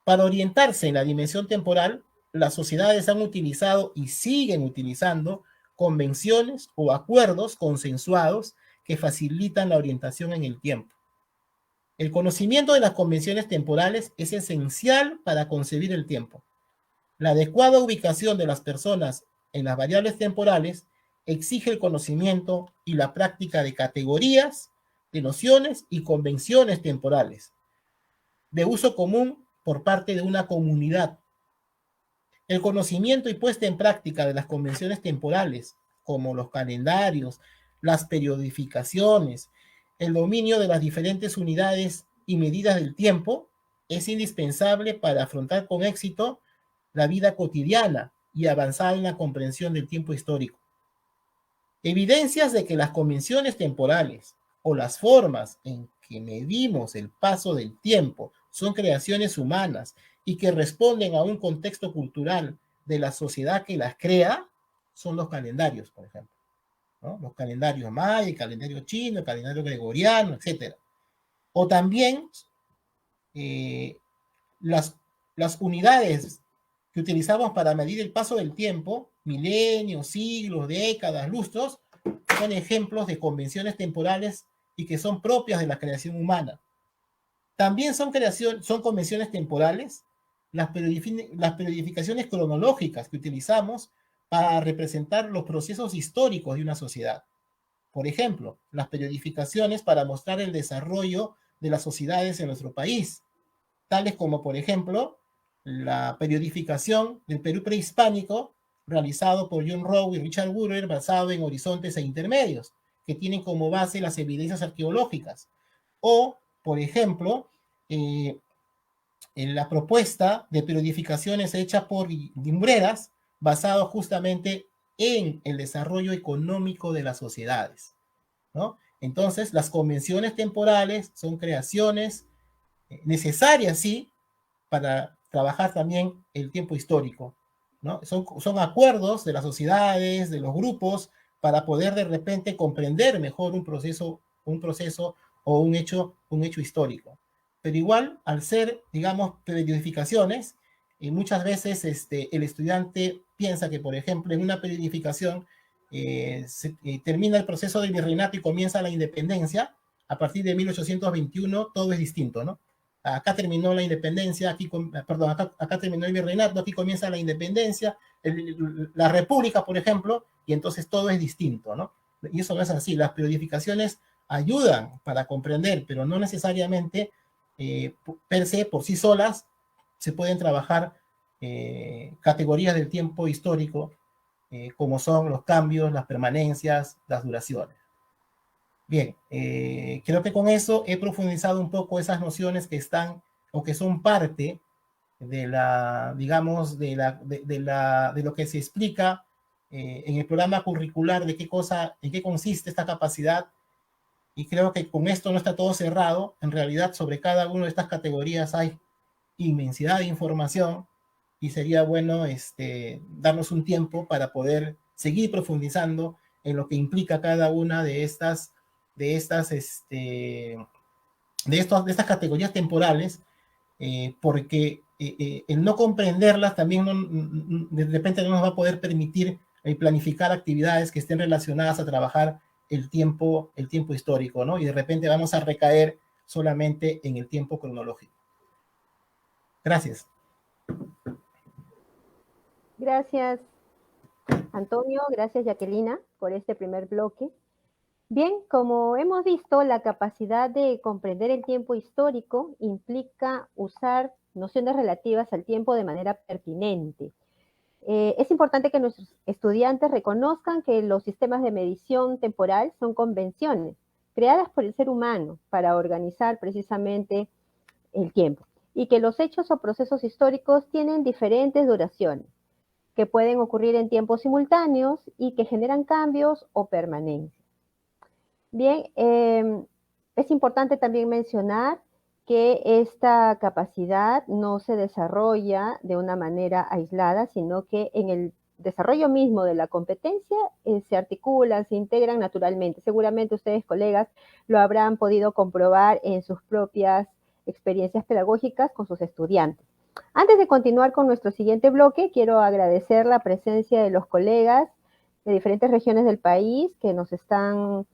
Para orientarse en la dimensión temporal, las sociedades han utilizado y siguen utilizando convenciones o acuerdos consensuados que facilitan la orientación en el tiempo. El conocimiento de las convenciones temporales es esencial para concebir el tiempo. La adecuada ubicación de las personas en las variables temporales exige el conocimiento y la práctica de categorías, de nociones y convenciones temporales, de uso común por parte de una comunidad. El conocimiento y puesta en práctica de las convenciones temporales, como los calendarios, las periodificaciones, el dominio de las diferentes unidades y medidas del tiempo, es indispensable para afrontar con éxito la vida cotidiana y avanzar en la comprensión del tiempo histórico. Evidencias de que las convenciones temporales o las formas en que medimos el paso del tiempo son creaciones humanas y que responden a un contexto cultural de la sociedad que las crea, son los calendarios, por ejemplo, ¿no? Los calendarios maya, el calendario chino, el calendario gregoriano, etc. O también eh, las, las unidades que utilizamos para medir el paso del tiempo, milenios, siglos, décadas, lustros, son ejemplos de convenciones temporales y que son propias de la creación humana. También son convenciones temporales las periodificaciones cronológicas que utilizamos para representar los procesos históricos de una sociedad. Por ejemplo, las periodificaciones para mostrar el desarrollo de las sociedades en nuestro país, tales como, por ejemplo, la periodificación del Perú prehispánico, realizado por John Rowe y Richard Wurber, basado en horizontes e intermedios, que tienen como base las evidencias arqueológicas. O, por ejemplo, en la propuesta de periodificaciones hecha por Lumbreras, basado justamente en el desarrollo económico de las sociedades, ¿no? Entonces, las convenciones temporales son creaciones necesarias, sí, para trabajar también el tiempo histórico, ¿no? Son acuerdos de las sociedades, de los grupos, para poder de repente comprender mejor un proceso o un hecho histórico. Pero igual, al ser, digamos, periodificaciones, muchas veces el estudiante piensa que, por ejemplo, en una periodificación termina el proceso del virreinato y comienza la independencia. A partir de 1821 todo es distinto, ¿no? Acá terminó la independencia, acá terminó el virreinato, aquí comienza la independencia, la república, por ejemplo, y entonces todo es distinto, ¿no? Y eso no es así. Las periodificaciones ayudan para comprender, pero no necesariamente per se, por sí solas, se pueden trabajar categorías del tiempo histórico, como son los cambios, las permanencias, las duraciones. Bien, creo que con eso he profundizado un poco esas nociones que están o que son parte de la, digamos, de lo que se explica en el programa curricular de en qué consiste esta capacidad. Y creo que con esto no está todo cerrado. En realidad, sobre cada una de estas categorías hay inmensidad de información y sería bueno darnos un tiempo para poder seguir profundizando en lo que implica cada una de estas categorías temporales, porque el no comprenderlas también de repente no nos va a poder permitir planificar actividades que estén relacionadas a trabajar el tiempo histórico, ¿no? Y de repente vamos a recaer solamente en el tiempo cronológico. Gracias. Gracias, Antonio. Gracias, Jacquelina, por este primer bloque. Bien, como hemos visto, la capacidad de comprender el tiempo histórico implica usar nociones relativas al tiempo de manera pertinente. Es importante que nuestros estudiantes reconozcan que los sistemas de medición temporal son convenciones creadas por el ser humano para organizar precisamente el tiempo y que los hechos o procesos históricos tienen diferentes duraciones, que pueden ocurrir en tiempos simultáneos y que generan cambios o permanencia. Bien, es importante también mencionar que esta capacidad no se desarrolla de una manera aislada, sino que en el desarrollo mismo de la competencia se articulan, se integran naturalmente. Seguramente ustedes, colegas, lo habrán podido comprobar en sus propias experiencias pedagógicas con sus estudiantes. Antes de continuar con nuestro siguiente bloque, quiero agradecer la presencia de los colegas de diferentes regiones del país que nos están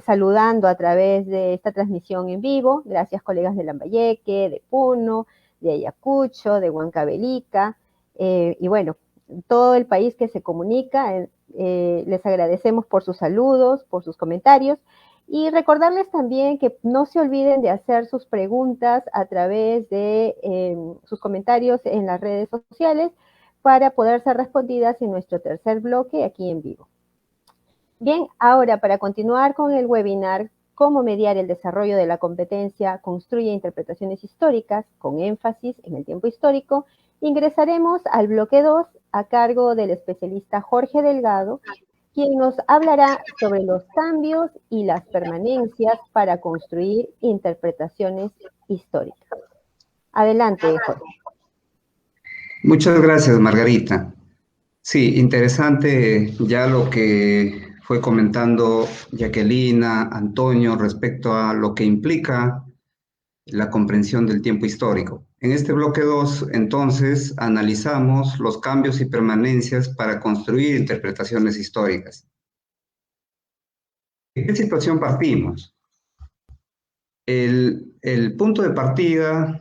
saludando a través de esta transmisión en vivo. Gracias, colegas de Lambayeque, de Puno, de Ayacucho, de Huancavelica, y bueno, todo el país que se comunica. Les agradecemos por sus saludos, por sus comentarios, y recordarles también que no se olviden de hacer sus preguntas a través de sus comentarios en las redes sociales para poder ser respondidas en nuestro tercer bloque aquí en vivo. Bien, ahora para continuar con el webinar, cómo mediar el desarrollo de la competencia, construye interpretaciones históricas, con énfasis en el tiempo histórico, ingresaremos al bloque 2 a cargo del especialista Jorge Delgado, quien nos hablará sobre los cambios y las permanencias para construir interpretaciones históricas. Adelante, Jorge. Muchas gracias, Margarita. Sí, interesante ya lo que fue comentando Jacquelina, Antonio, respecto a lo que implica la comprensión del tiempo histórico. En este bloque 2, entonces, analizamos los cambios y permanencias para construir interpretaciones históricas. ¿De qué situación partimos? El punto de partida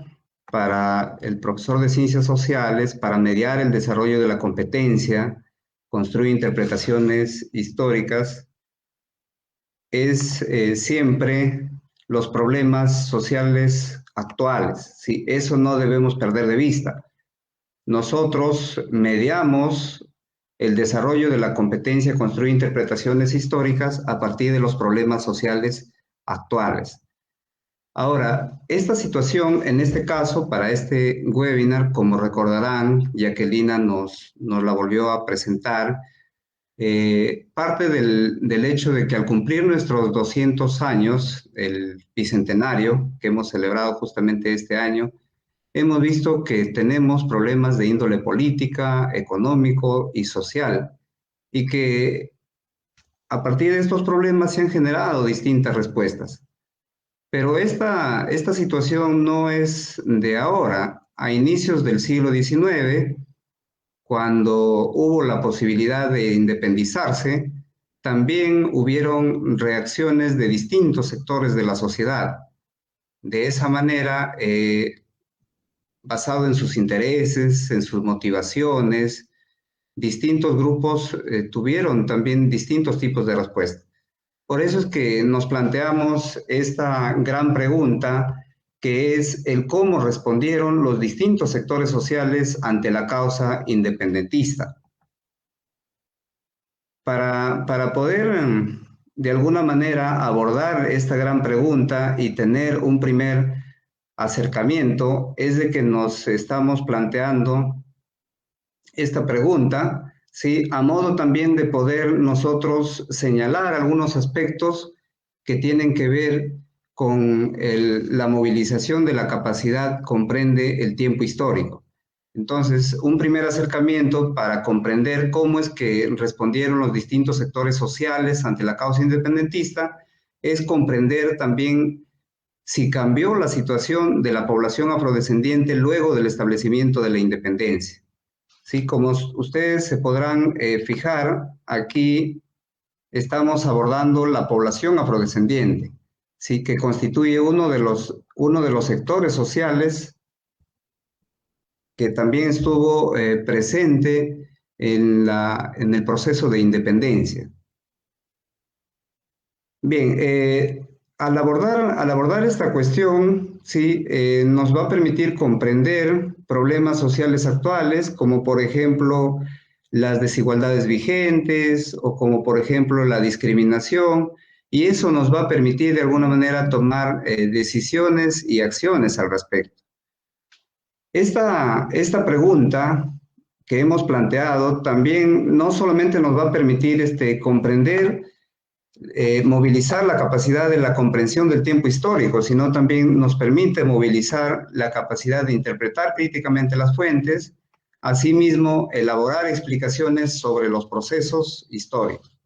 para el profesor de ciencias sociales, para mediar el desarrollo de la competencia, construir interpretaciones históricas, es siempre los problemas sociales actuales. ¿Sí? Eso no debemos perder de vista. Nosotros mediamos el desarrollo de la competencia, construir interpretaciones históricas a partir de los problemas sociales actuales. Ahora, esta situación, en este caso, para este webinar, como recordarán, Jacquelina nos la volvió a presentar, parte del hecho de que al cumplir nuestros 200 años, el bicentenario que hemos celebrado justamente este año, hemos visto que tenemos problemas de índole política, económico y social, y que a partir de estos problemas se han generado distintas respuestas. Pero esta situación no es de ahora. A inicios del siglo XIX, cuando hubo la posibilidad de independizarse, también hubieron reacciones de distintos sectores de la sociedad. De esa manera, basado en sus intereses, en sus motivaciones, distintos grupos tuvieron también distintos tipos de respuesta. Por eso es que nos planteamos esta gran pregunta, que es el cómo respondieron los distintos sectores sociales ante la causa independentista. Para poder, de alguna manera, abordar esta gran pregunta y tener un primer acercamiento, es de que nos estamos planteando esta pregunta, ¿sí? A modo también de poder nosotros señalar algunos aspectos que tienen que ver con la movilización de la capacidad comprende el tiempo histórico. Entonces, un primer acercamiento para comprender cómo es que respondieron los distintos sectores sociales ante la causa independentista es comprender también si cambió la situación de la población afrodescendiente luego del establecimiento de la independencia. Sí, como ustedes se podrán fijar, aquí estamos abordando la población afrodescendiente, sí, que constituye uno de los sectores sociales que también estuvo presente en el proceso de independencia. Bien, al abordar esta cuestión, ¿sí? Nos va a permitir comprender problemas sociales actuales, como por ejemplo las desigualdades vigentes o como por ejemplo la discriminación, y eso nos va a permitir de alguna manera tomar decisiones y acciones al respecto. Esta pregunta que hemos planteado también no solamente nos va a permitir comprender, movilizar la capacidad de la comprensión del tiempo histórico, sino también nos permite movilizar la capacidad de interpretar críticamente las fuentes, asimismo elaborar explicaciones sobre los procesos históricos.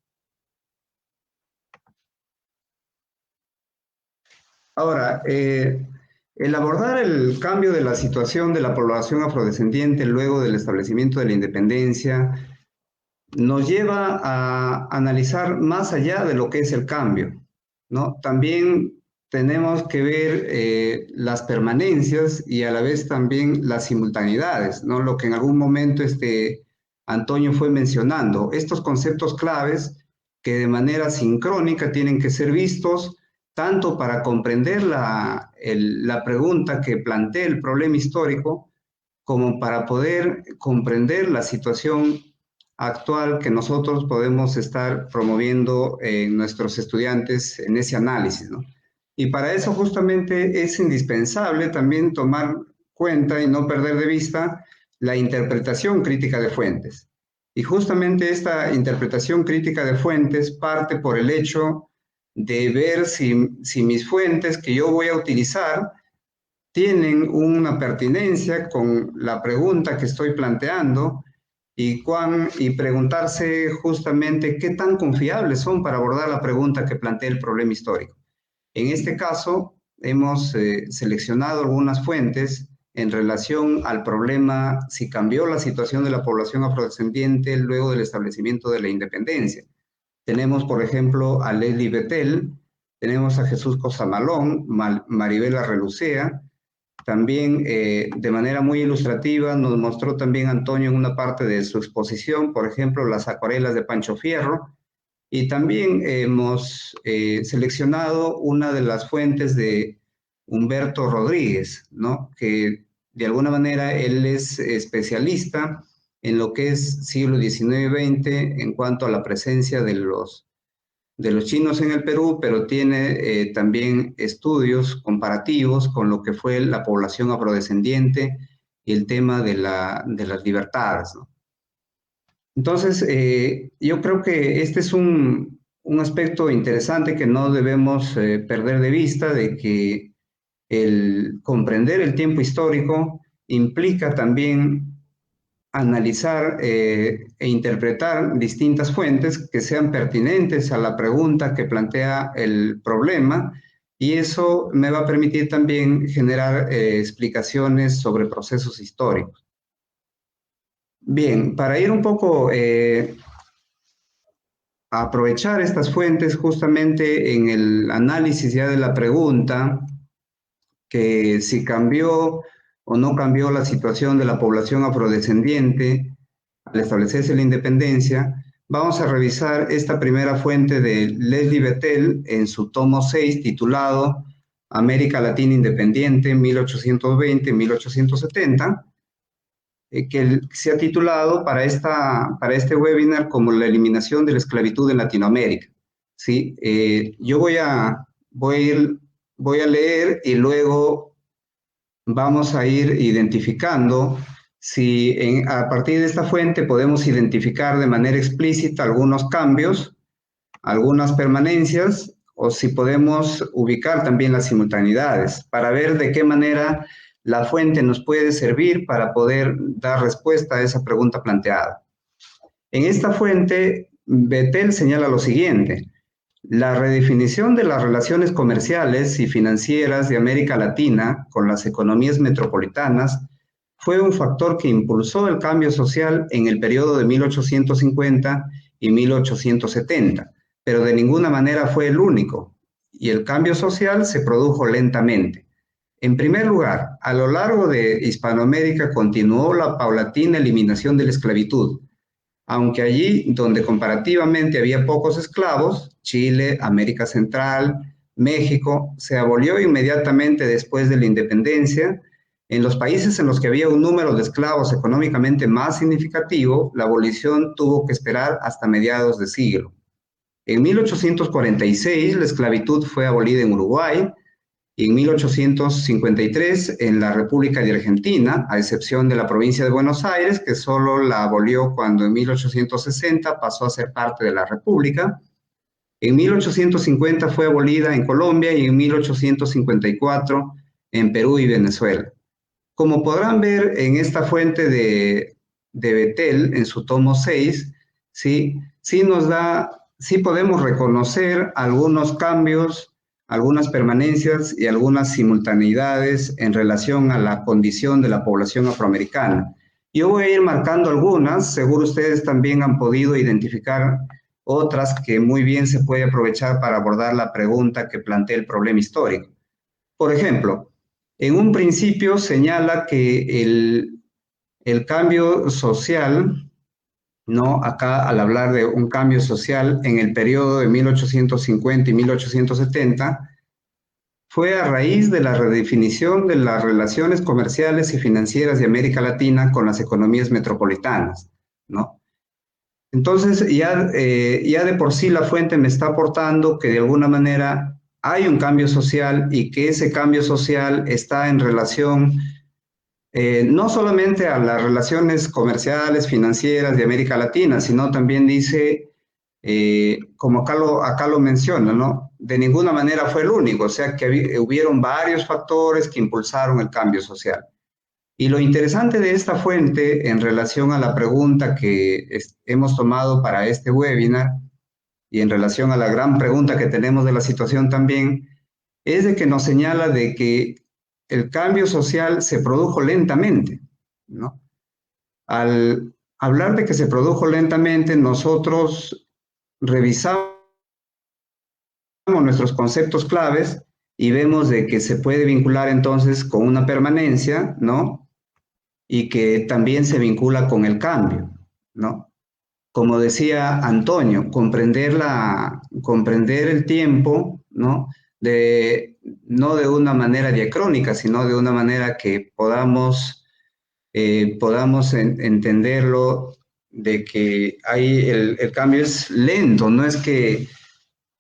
Ahora, el abordar el cambio de la situación de la población afrodescendiente luego del establecimiento de la independencia nos lleva a analizar más allá de lo que es el cambio, ¿no? También tenemos que ver las permanencias y a la vez también las simultaneidades, ¿no? Lo que en algún momento Antonio fue mencionando, estos conceptos claves que de manera sincrónica tienen que ser vistos tanto para comprender la pregunta que plantea el problema histórico, como para poder comprender la situación actual que nosotros podemos estar promoviendo en nuestros estudiantes en ese análisis, ¿no? Y para eso justamente es indispensable también tomar cuenta y no perder de vista la interpretación crítica de fuentes. Y justamente esta interpretación crítica de fuentes parte por el hecho de ver si mis fuentes que yo voy a utilizar tienen una pertinencia con la pregunta que estoy planteando y preguntarse justamente qué tan confiables son para abordar la pregunta que plantea el problema histórico. En este caso, hemos seleccionado algunas fuentes en relación al problema si cambió la situación de la población afrodescendiente luego del establecimiento de la independencia. Tenemos, por ejemplo, a Leslie Bettel, tenemos a Jesús Cosamalón, Maribela Relucea. También, de manera muy ilustrativa, nos mostró también Antonio en una parte de su exposición, por ejemplo, las acuarelas de Pancho Fierro. Y también hemos seleccionado una de las fuentes de Humberto Rodríguez, ¿no? Que de alguna manera él es especialista en lo que es siglo XIX y XX en cuanto a la presencia de los chinos en el Perú, pero tiene también estudios comparativos con lo que fue la población afrodescendiente y el tema de las libertades, ¿no? Entonces, yo creo que este es un aspecto interesante que no debemos perder de vista, de que el comprender el tiempo histórico implica también analizar e interpretar distintas fuentes que sean pertinentes a la pregunta que plantea el problema, y eso me va a permitir también generar explicaciones sobre procesos históricos. Bien, para ir un poco a aprovechar estas fuentes justamente en el análisis ya de la pregunta, que si cambió o no cambió la situación de la población afrodescendiente al establecerse la independencia, vamos a revisar esta primera fuente de Leslie Bettel en su tomo 6 titulado América Latina Independiente 1820-1870, que se ha titulado para este webinar como la eliminación de la esclavitud en Latinoamérica. ¿Sí? Yo voy a leer y luego vamos a ir identificando si a partir de esta fuente podemos identificar de manera explícita algunos cambios, algunas permanencias, o si podemos ubicar también las simultaneidades para ver de qué manera la fuente nos puede servir para poder dar respuesta a esa pregunta planteada. En esta fuente, Bettel señala lo siguiente: la redefinición de las relaciones comerciales y financieras de América Latina con las economías metropolitanas fue un factor que impulsó el cambio social en el periodo de 1850 y 1870, pero de ninguna manera fue el único, y el cambio social se produjo lentamente. En primer lugar, a lo largo de Hispanoamérica continuó la paulatina eliminación de la esclavitud, Aunque allí donde comparativamente había pocos esclavos, Chile, América Central, México, se abolió inmediatamente después de la independencia. En los países en los que había un número de esclavos económicamente más significativo, la abolición tuvo que esperar hasta mediados de siglo. En 1846 la esclavitud fue abolida en Uruguay y en 1853 en la República de Argentina, a excepción de la provincia de Buenos Aires, que solo la abolió cuando en 1860 pasó a ser parte de la República. En 1850 fue abolida en Colombia y en 1854 en Perú y Venezuela. Como podrán ver en esta fuente de Bettel, en su tomo 6, sí podemos reconocer algunos cambios, algunas permanencias y algunas simultaneidades en relación a la condición de la población afroamericana. Yo voy a ir marcando algunas, seguro ustedes también han podido identificar otras que muy bien se puede aprovechar para abordar la pregunta que plantea el problema histórico. Por ejemplo, en un principio señala que el cambio social, ¿no? Acá al hablar de un cambio social en el periodo de 1850 y 1870, fue a raíz de la redefinición de las relaciones comerciales y financieras de América Latina con las economías metropolitanas, ¿no? Entonces, ya de por sí la fuente me está aportando que de alguna manera hay un cambio social y que ese cambio social está en relación no solamente a las relaciones comerciales, financieras de América Latina, sino también dice, como acá lo menciona, ¿no? De ninguna manera fue el único, o sea que hubieron varios factores que impulsaron el cambio social. Y lo interesante de esta fuente en relación a la pregunta que hemos tomado para este webinar y en relación a la gran pregunta que tenemos de la situación también, es de que nos señala de que el cambio social se produjo lentamente, ¿no? Al hablar de que se produjo lentamente, nosotros revisamos nuestros conceptos claves y vemos de que se puede vincular entonces con una permanencia, ¿no? Y que también se vincula con el cambio, ¿no? Como decía Antonio, comprender el tiempo, ¿no? No de una manera diacrónica, sino de una manera que podamos entenderlo, de que el cambio es lento, no es que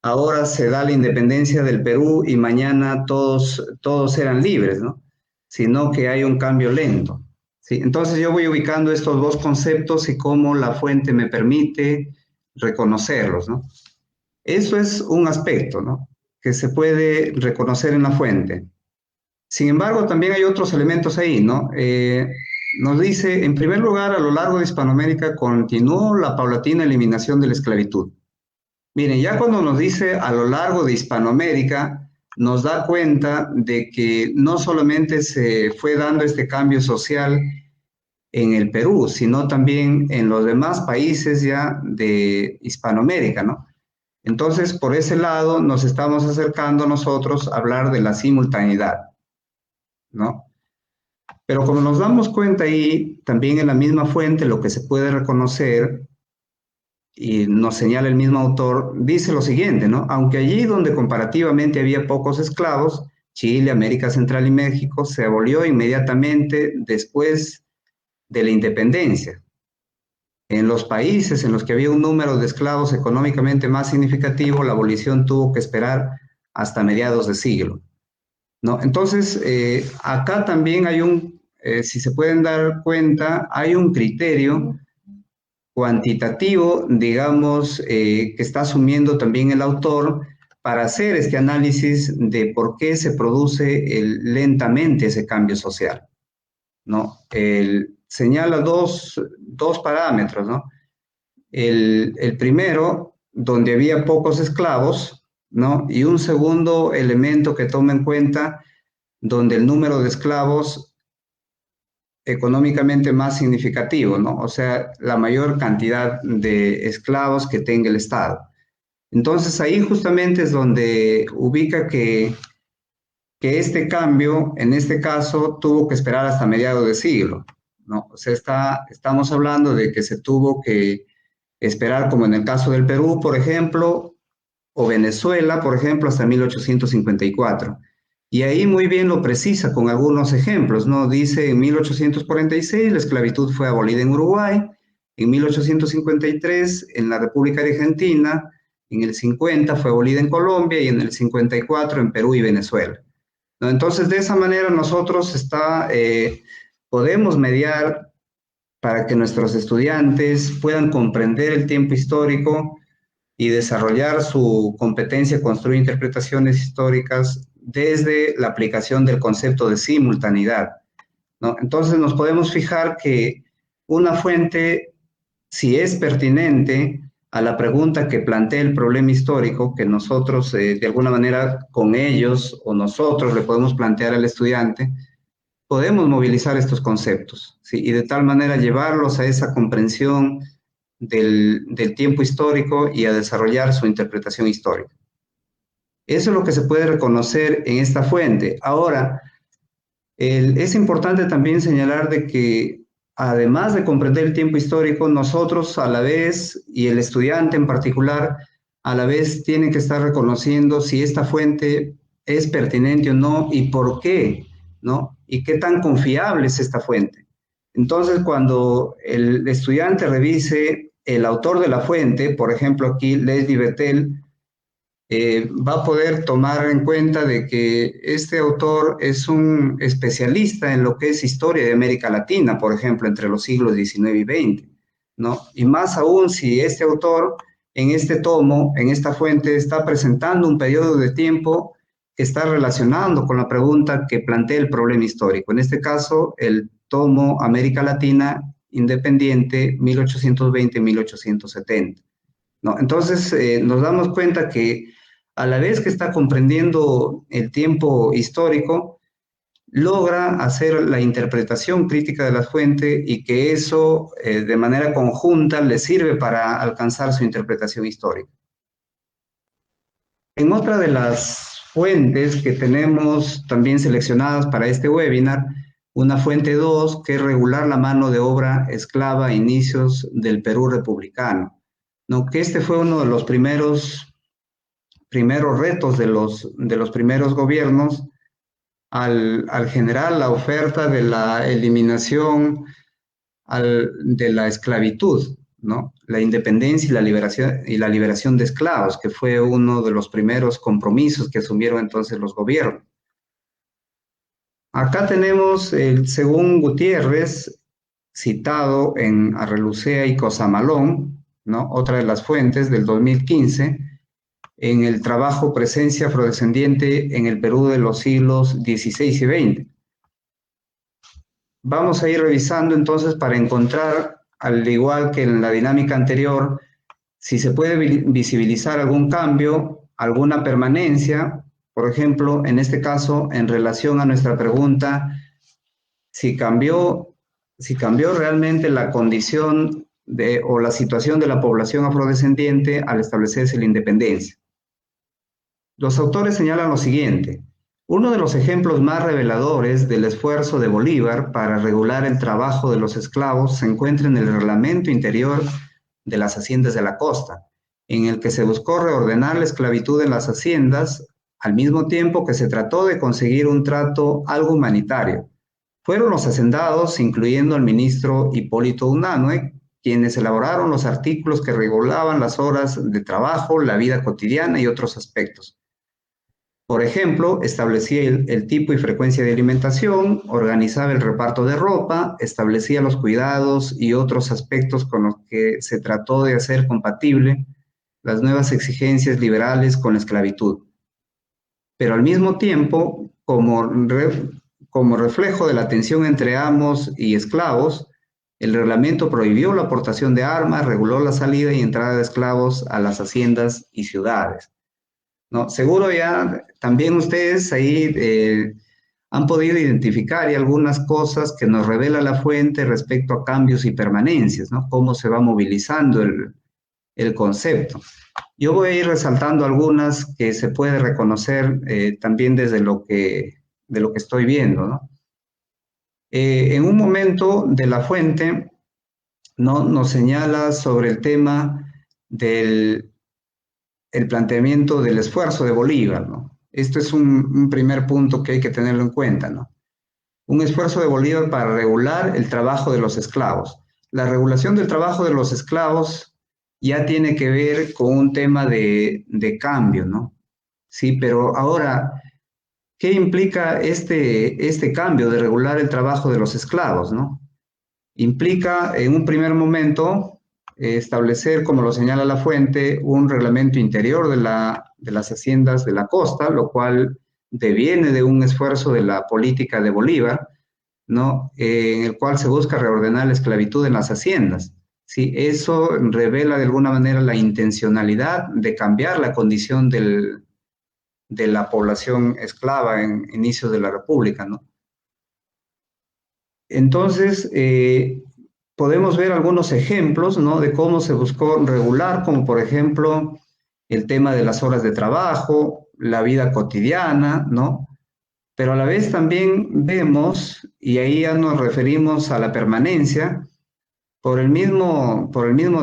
ahora se da la independencia del Perú y mañana todos eran libres, ¿no? Sino que hay un cambio lento. ¿Sí? Entonces yo voy ubicando estos dos conceptos y cómo la fuente me permite reconocerlos, ¿no? Eso es un aspecto, ¿no? Que se puede reconocer en la fuente. Sin embargo, también hay otros elementos ahí, ¿no? Nos dice, en primer lugar, a lo largo de Hispanoamérica continuó la paulatina eliminación de la esclavitud. Miren, ya cuando nos dice a lo largo de Hispanoamérica, nos da cuenta de que no solamente se fue dando este cambio social en el Perú, sino también en los demás países ya de Hispanoamérica, ¿no? Entonces, por ese lado, nos estamos acercando nosotros a hablar de la simultaneidad, ¿no? Pero como nos damos cuenta ahí, también en la misma fuente, lo que se puede reconocer, y nos señala el mismo autor, dice lo siguiente, ¿no? Aunque allí donde comparativamente había pocos esclavos, Chile, América Central y México, se abolió inmediatamente después de la independencia. En los países en los que había un número de esclavos económicamente más significativo, la abolición tuvo que esperar hasta mediados de siglo, ¿no? Entonces, acá también hay si se pueden dar cuenta, hay un criterio cuantitativo, digamos, que está asumiendo también el autor para hacer este análisis de por qué se produce lentamente ese cambio social, ¿no? Señala dos parámetros, ¿no? El primero, donde había pocos esclavos, ¿no? Y un segundo elemento que toma en cuenta, donde el número de esclavos económicamente más significativo, ¿no? O sea, la mayor cantidad de esclavos que tenga el Estado. Entonces, ahí justamente es donde ubica que este cambio, en este caso, tuvo que esperar hasta mediados de siglo, ¿no? O sea, estamos hablando de que se tuvo que esperar como en el caso del Perú, por ejemplo, o Venezuela, por ejemplo, hasta 1854. Y ahí muy bien lo precisa con algunos ejemplos, ¿no? Dice, en 1846 la esclavitud fue abolida en Uruguay, en 1853 en la República Argentina, en el 50 fue abolida en Colombia y en el 54 en Perú y Venezuela, ¿no? Entonces, de esa manera nosotros podemos mediar para que nuestros estudiantes puedan comprender el tiempo histórico y desarrollar su competencia, construir interpretaciones históricas desde la aplicación del concepto de simultaneidad, ¿no? Entonces nos podemos fijar que una fuente, si es pertinente a la pregunta que plantea el problema histórico, que nosotros de alguna manera con ellos o nosotros le podemos plantear al estudiante, podemos movilizar estos conceptos, ¿sí? Y de tal manera llevarlos a esa comprensión del tiempo histórico y a desarrollar su interpretación histórica. Eso es lo que se puede reconocer en esta fuente. Ahora, es importante también señalar de que además de comprender el tiempo histórico, nosotros a la vez, y el estudiante en particular, a la vez tiene que estar reconociendo si esta fuente es pertinente o no y por qué, ¿no? Y qué tan confiable es esta fuente. Entonces, cuando el estudiante revise el autor de la fuente, por ejemplo aquí Leslie Bethel, va a poder tomar en cuenta de que este autor es un especialista en lo que es historia de América Latina, por ejemplo, entre los siglos XIX y XX, ¿no? Y más aún si este autor en este tomo, en esta fuente, está presentando un periodo de tiempo que está relacionando con la pregunta que plantea el problema histórico. En este caso, el tomo América Latina Independiente 1820-1870, ¿no? Entonces, nos damos cuenta que a la vez que está comprendiendo el tiempo histórico, logra hacer la interpretación crítica de la fuente y que eso de manera conjunta le sirve para alcanzar su interpretación histórica. En otra de las fuentes que tenemos también seleccionadas para este webinar, una fuente 2, que es regular la mano de obra esclava a inicios del Perú republicano, ¿no? Que este fue uno de los primeros retos de los primeros gobiernos al generar la oferta de la eliminación de la esclavitud, ¿no? La independencia y la liberación de esclavos, que fue uno de los primeros compromisos que asumieron entonces los gobiernos. Acá tenemos, según Gutiérrez, citado en Arrelucea y Cosamalón, ¿no? Otra de las fuentes del 2015, en el trabajo Presencia afrodescendiente en el Perú de los siglos XVI y XX. Vamos a ir revisando entonces para encontrar, al igual que en la dinámica anterior, si se puede visibilizar algún cambio, alguna permanencia, por ejemplo, en este caso, en relación a nuestra pregunta, si cambió realmente la condición o la situación de la población afrodescendiente al establecerse la independencia. Los autores señalan lo siguiente: uno de los ejemplos más reveladores del esfuerzo de Bolívar para regular el trabajo de los esclavos se encuentra en el reglamento interior de las haciendas de la costa, en el que se buscó reordenar la esclavitud en las haciendas, al mismo tiempo que se trató de conseguir un trato algo humanitario. Fueron los hacendados, incluyendo al ministro Hipólito Unanue, quienes elaboraron los artículos que regulaban las horas de trabajo, la vida cotidiana y otros aspectos. Por ejemplo, establecía el tipo y frecuencia de alimentación, organizaba el reparto de ropa, establecía los cuidados y otros aspectos con los que se trató de hacer compatible las nuevas exigencias liberales con la esclavitud. Pero al mismo tiempo, como reflejo de la tensión entre amos y esclavos, el reglamento prohibió la aportación de armas, reguló la salida y entrada de esclavos a las haciendas y ciudades, ¿no? Seguro ya también ustedes ahí han podido identificar algunas cosas que nos revela la fuente respecto a cambios y permanencias, ¿no? Cómo se va movilizando el concepto. Yo voy a ir resaltando algunas que se puede reconocer también desde de lo que estoy viendo, ¿no? En un momento de la fuente ¿no? Nos señala sobre el tema del el planteamiento del esfuerzo de Bolívar, ¿no? Esto es un primer punto que hay que tenerlo en cuenta, ¿no? Un esfuerzo de Bolívar para regular el trabajo de los esclavos. La regulación del trabajo de los esclavos ya tiene que ver con un tema de cambio, ¿no? Sí, pero ahora, ¿qué implica este cambio de regular el trabajo de los esclavos, ¿no? Implica, en un primer momento, establecer, como lo señala la fuente, un reglamento interior de las haciendas de la costa, lo cual deviene de un esfuerzo de la política de Bolívar, ¿no? En el cual se busca reordenar la esclavitud en las haciendas. ¿Sí? Eso revela de alguna manera la intencionalidad de cambiar la condición de la población esclava en inicios de la República, ¿no? Entonces, podemos ver algunos ejemplos, ¿no? De cómo se buscó regular, como por ejemplo el tema de las horas de trabajo, la vida cotidiana, ¿no? Pero a la vez también vemos, y ahí ya nos referimos a la permanencia, por el mismo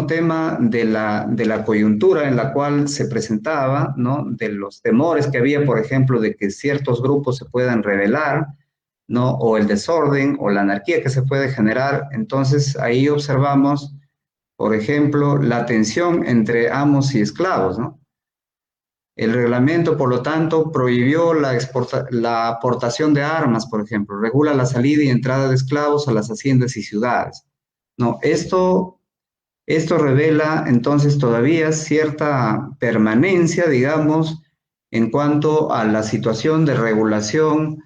tema de la coyuntura en la cual se presentaba, ¿no? De los temores que había, por ejemplo, de que ciertos grupos se puedan rebelar, ¿no? O el desorden o la anarquía que se puede generar. Entonces ahí observamos, por ejemplo, la tensión entre amos y esclavos, ¿no? El reglamento, por lo tanto, prohibió la aportación de armas, por ejemplo, regula la salida y entrada de esclavos a las haciendas y ciudades. No, esto revela entonces todavía cierta permanencia, digamos, en cuanto a la situación de regulación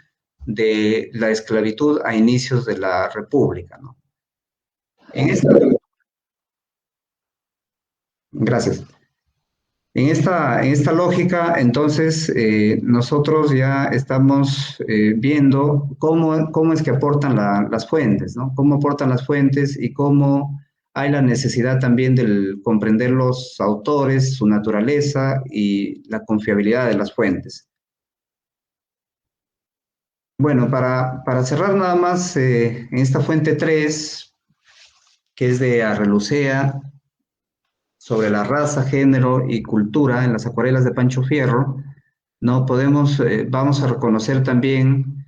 de la esclavitud a inicios de la República, ¿no? Gracias. En esta lógica, entonces, nosotros ya estamos viendo cómo es que aportan las fuentes, ¿no? Cómo aportan las fuentes y cómo hay la necesidad también de comprender los autores, su naturaleza y la confiabilidad de las fuentes. Bueno, para cerrar nada más, en esta fuente 3, que es de Arrelucea, sobre la raza, género y cultura en las acuarelas de Pancho Fierro, no podemos, vamos a reconocer también,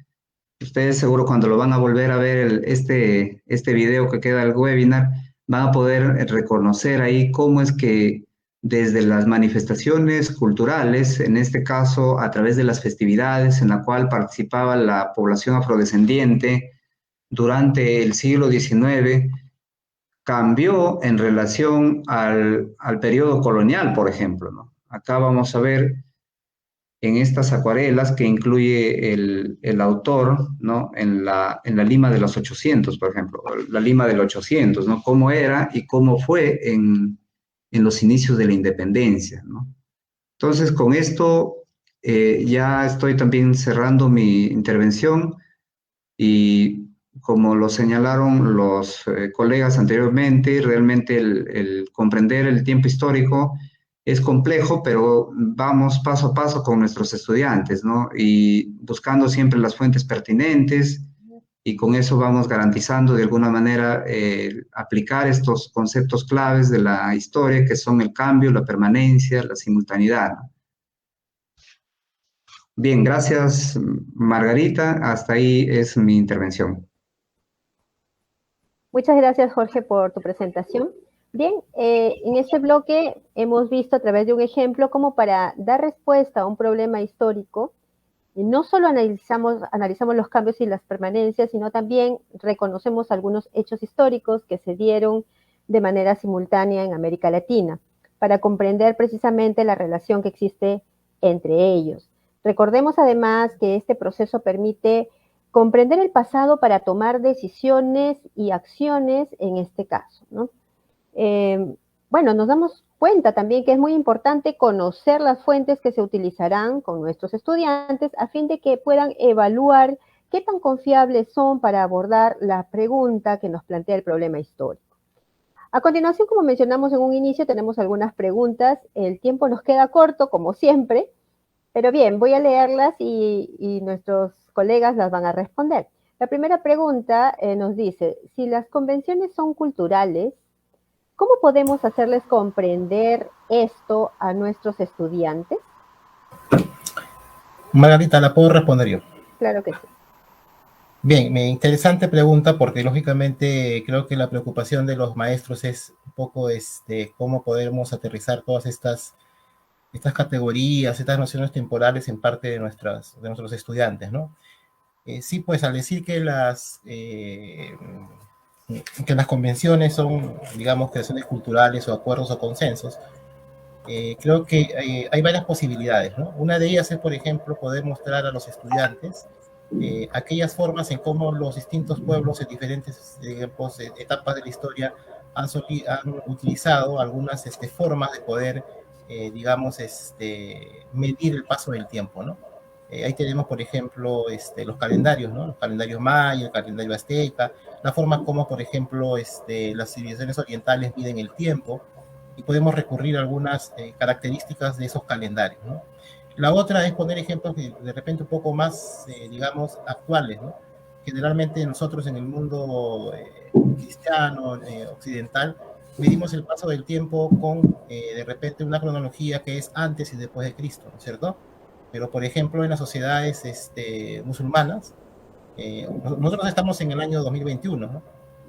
ustedes seguro cuando lo van a volver a ver este video que queda del webinar, van a poder reconocer ahí cómo es que desde las manifestaciones culturales, en este caso a través de las festividades en la cual participaba la población afrodescendiente durante el siglo XIX, cambió en relación al periodo colonial, por ejemplo, ¿no? Acá vamos a ver en estas acuarelas que incluye el autor, ¿no? En la Lima de los 800, por ejemplo, la Lima del 800, ¿no? Cómo era y cómo fue en los inicios de la independencia, ¿no? Entonces, con esto ya estoy también cerrando mi intervención y como lo señalaron los colegas anteriormente, realmente el comprender el tiempo histórico es complejo, pero vamos paso a paso con nuestros estudiantes, ¿no? Y buscando siempre las fuentes pertinentes y con eso vamos garantizando de alguna manera aplicar estos conceptos claves de la historia, que son el cambio, la permanencia, la simultaneidad, ¿no? Bien, gracias Margarita, hasta ahí es mi intervención. Muchas gracias, Jorge, por tu presentación. Bien, en este bloque hemos visto a través de un ejemplo cómo para dar respuesta a un problema histórico, no solo analizamos los cambios y las permanencias, sino también reconocemos algunos hechos históricos que se dieron de manera simultánea en América Latina, para comprender precisamente la relación que existe entre ellos. Recordemos además que este proceso permite comprender el pasado para tomar decisiones y acciones en este caso, ¿no? Bueno, nos damos cuenta también que es muy importante conocer las fuentes que se utilizarán con nuestros estudiantes a fin de que puedan evaluar qué tan confiables son para abordar la pregunta que nos plantea el problema histórico. A continuación, como mencionamos en un inicio, tenemos algunas preguntas. El tiempo nos queda corto, como siempre, pero bien, voy a leerlas y nuestros colegas las van a responder. La primera pregunta nos dice, si las convenciones son culturales, ¿cómo podemos hacerles comprender esto a nuestros estudiantes? Margarita, ¿la puedo responder yo? Claro que sí. Bien, interesante pregunta porque lógicamente creo que la preocupación de los maestros es un poco cómo podemos aterrizar todas estas categorías, estas nociones temporales en parte de nuestros estudiantes, ¿no? Sí, pues al decir que las convenciones son, digamos, creaciones culturales o acuerdos o consensos, creo que hay varias posibilidades, ¿no? Una de ellas es, por ejemplo, poder mostrar a los estudiantes aquellas formas en cómo los distintos pueblos en diferentes etapas de la historia han utilizado algunas formas de poder, digamos, medir el paso del tiempo, ¿no? Ahí tenemos, por ejemplo, los calendarios, ¿no? Los calendarios maya, el calendario azteca, la forma como, por ejemplo, las civilizaciones orientales miden el tiempo, y podemos recurrir a algunas características de esos calendarios, ¿no? La otra es poner ejemplos de repente un poco más, digamos, actuales, ¿no? Generalmente nosotros en el mundo cristiano, occidental, medimos el paso del tiempo con de repente una cronología que es antes y después de Cristo, ¿no es cierto? Pero por ejemplo en las sociedades musulmanas, nosotros estamos en el año 2021, ¿no?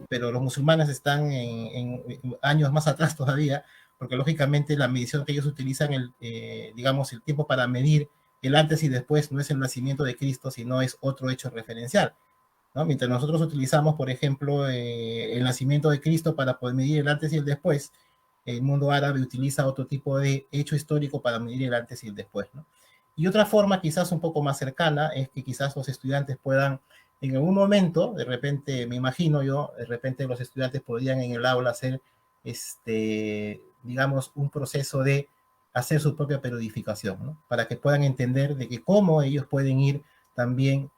Pero los musulmanes están en años más atrás todavía, porque lógicamente la medición que ellos utilizan, digamos, el tiempo para medir el antes y después no es el nacimiento de Cristo, sino es otro hecho referencial, ¿no? Mientras nosotros utilizamos, por ejemplo, el nacimiento de Cristo para poder medir el antes y el después, el mundo árabe utiliza otro tipo de hecho histórico para medir el antes y el después, ¿no? Y otra forma quizás un poco más cercana es que quizás los estudiantes puedan en algún momento, de repente, me imagino yo, de repente los estudiantes podrían en el aula hacer, digamos, un proceso de hacer su propia periodificación, ¿no? Para que puedan entender de que cómo ellos pueden ir también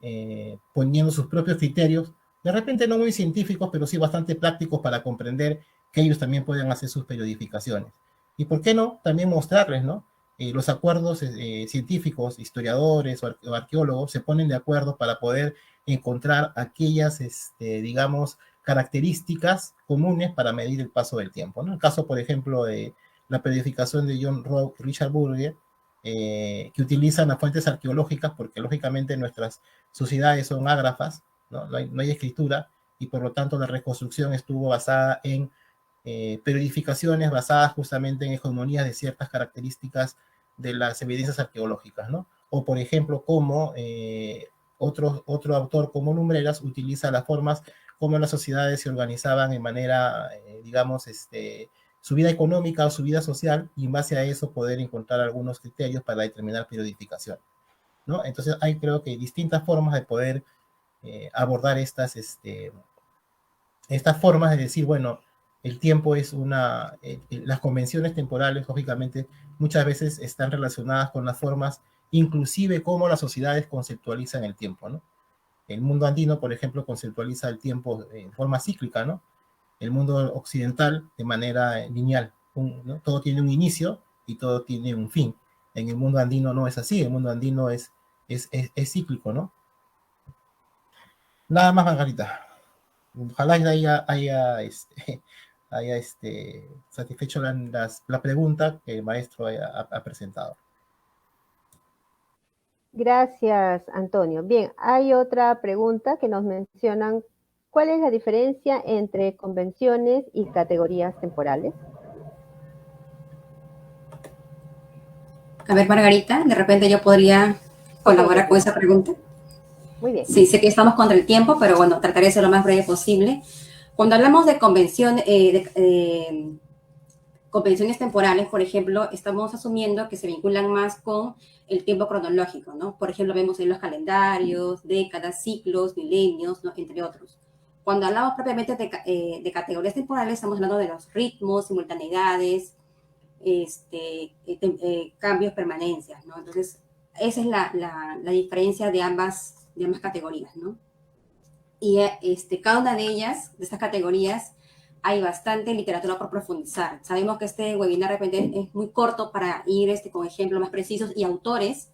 poniendo sus propios criterios, de repente no muy científicos, pero sí bastante prácticos para comprender que ellos también pueden hacer sus periodificaciones. Y por qué no, también mostrarles, ¿no? Los acuerdos científicos, historiadores o arqueólogos se ponen de acuerdo para poder encontrar aquellas, digamos, características comunes para medir el paso del tiempo, ¿no? El caso, por ejemplo, de la periodificación de John Rowe y Richard Burger, que utilizan las fuentes arqueológicas porque lógicamente nuestras sociedades son ágrafas, ¿no? No hay escritura y por lo tanto la reconstrucción estuvo basada en periodificaciones basadas justamente en hegemonías de ciertas características de las evidencias arqueológicas, ¿no? O por ejemplo, como otro autor como Lumbreras utiliza las formas como las sociedades se organizaban en manera, digamos, su vida económica o su vida social, y en base a eso poder encontrar algunos criterios para determinar periodificación, ¿no? Entonces hay creo que distintas formas de poder abordar estas formas de decir, bueno, el tiempo es las convenciones temporales, lógicamente, muchas veces están relacionadas con las formas, inclusive cómo las sociedades conceptualizan el tiempo, ¿no? El mundo andino, por ejemplo, conceptualiza el tiempo en forma cíclica, ¿no? El mundo occidental de manera lineal, ¿no? Todo tiene un inicio y todo tiene un fin. En el mundo andino no es así, el mundo andino es cíclico, ¿no? Nada más, Margarita. Ojalá haya satisfecho la pregunta que el maestro ha presentado. Gracias, Antonio. Bien, hay otra pregunta que nos mencionan. ¿Cuál es la diferencia entre convenciones y categorías temporales? A ver, Margarita, de repente yo podría colaborar con esa pregunta. Muy bien. Sí, sé que estamos contra el tiempo, pero bueno, trataré de ser lo más breve posible. Cuando hablamos de convenciones temporales, por ejemplo, estamos asumiendo que se vinculan más con el tiempo cronológico, ¿no? Por ejemplo, vemos en los calendarios, décadas, ciclos, milenios, ¿no? Entre otros. Cuando hablamos propiamente de categorías temporales, estamos hablando de los ritmos, simultaneidades, cambios, permanencias, ¿no? Entonces, esa es la diferencia de ambas categorías, ¿no? Y cada una de ellas, de estas categorías, hay bastante literatura por profundizar. Sabemos que este webinar de repente es muy corto para ir con ejemplos más precisos y autores,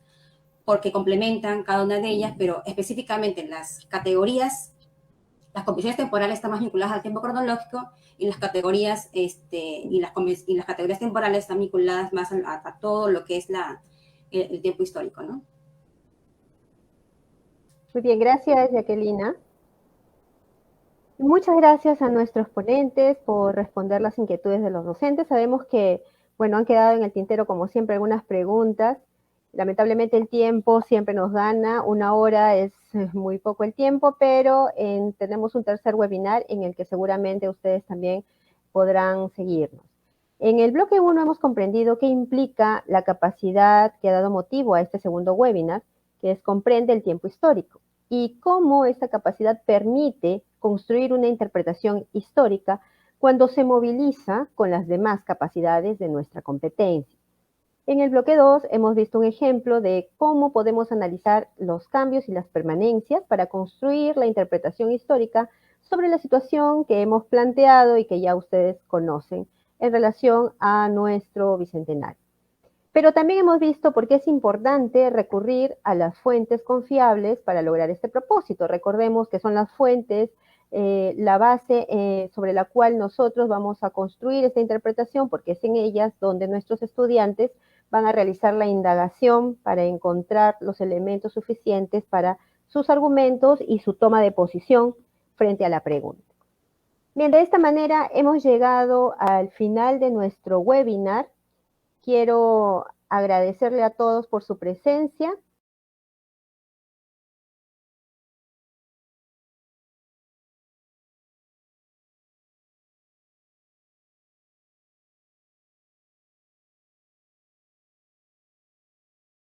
porque complementan cada una de ellas, pero específicamente las categorías Las convenciones temporales están más vinculadas al tiempo cronológico y las categorías, y las categorías temporales están vinculadas más a todo lo que es el tiempo histórico, ¿no? Muy bien, gracias, Jacquelina. Muchas gracias a nuestros ponentes por responder las inquietudes de los docentes. Sabemos que, bueno, han quedado en el tintero, como siempre, algunas preguntas. Lamentablemente el tiempo siempre nos gana, 1 hora es muy poco el tiempo, pero tenemos un tercer webinar en el que seguramente ustedes también podrán seguirnos. En el bloque 1 hemos comprendido qué implica la capacidad que ha dado motivo a este segundo webinar, que es comprende el tiempo histórico, y cómo esta capacidad permite construir una interpretación histórica cuando se moviliza con las demás capacidades de nuestra competencia. En el bloque 2 hemos visto un ejemplo de cómo podemos analizar los cambios y las permanencias para construir la interpretación histórica sobre la situación que hemos planteado y que ya ustedes conocen en relación a nuestro bicentenario. Pero también hemos visto por qué es importante recurrir a las fuentes confiables para lograr este propósito. Recordemos que son las fuentes, la base sobre la cual nosotros vamos a construir esta interpretación, porque es en ellas donde nuestros estudiantes van a realizar la indagación para encontrar los elementos suficientes para sus argumentos y su toma de posición frente a la pregunta. Bien, de esta manera hemos llegado al final de nuestro webinar. Quiero agradecerle a todos por su presencia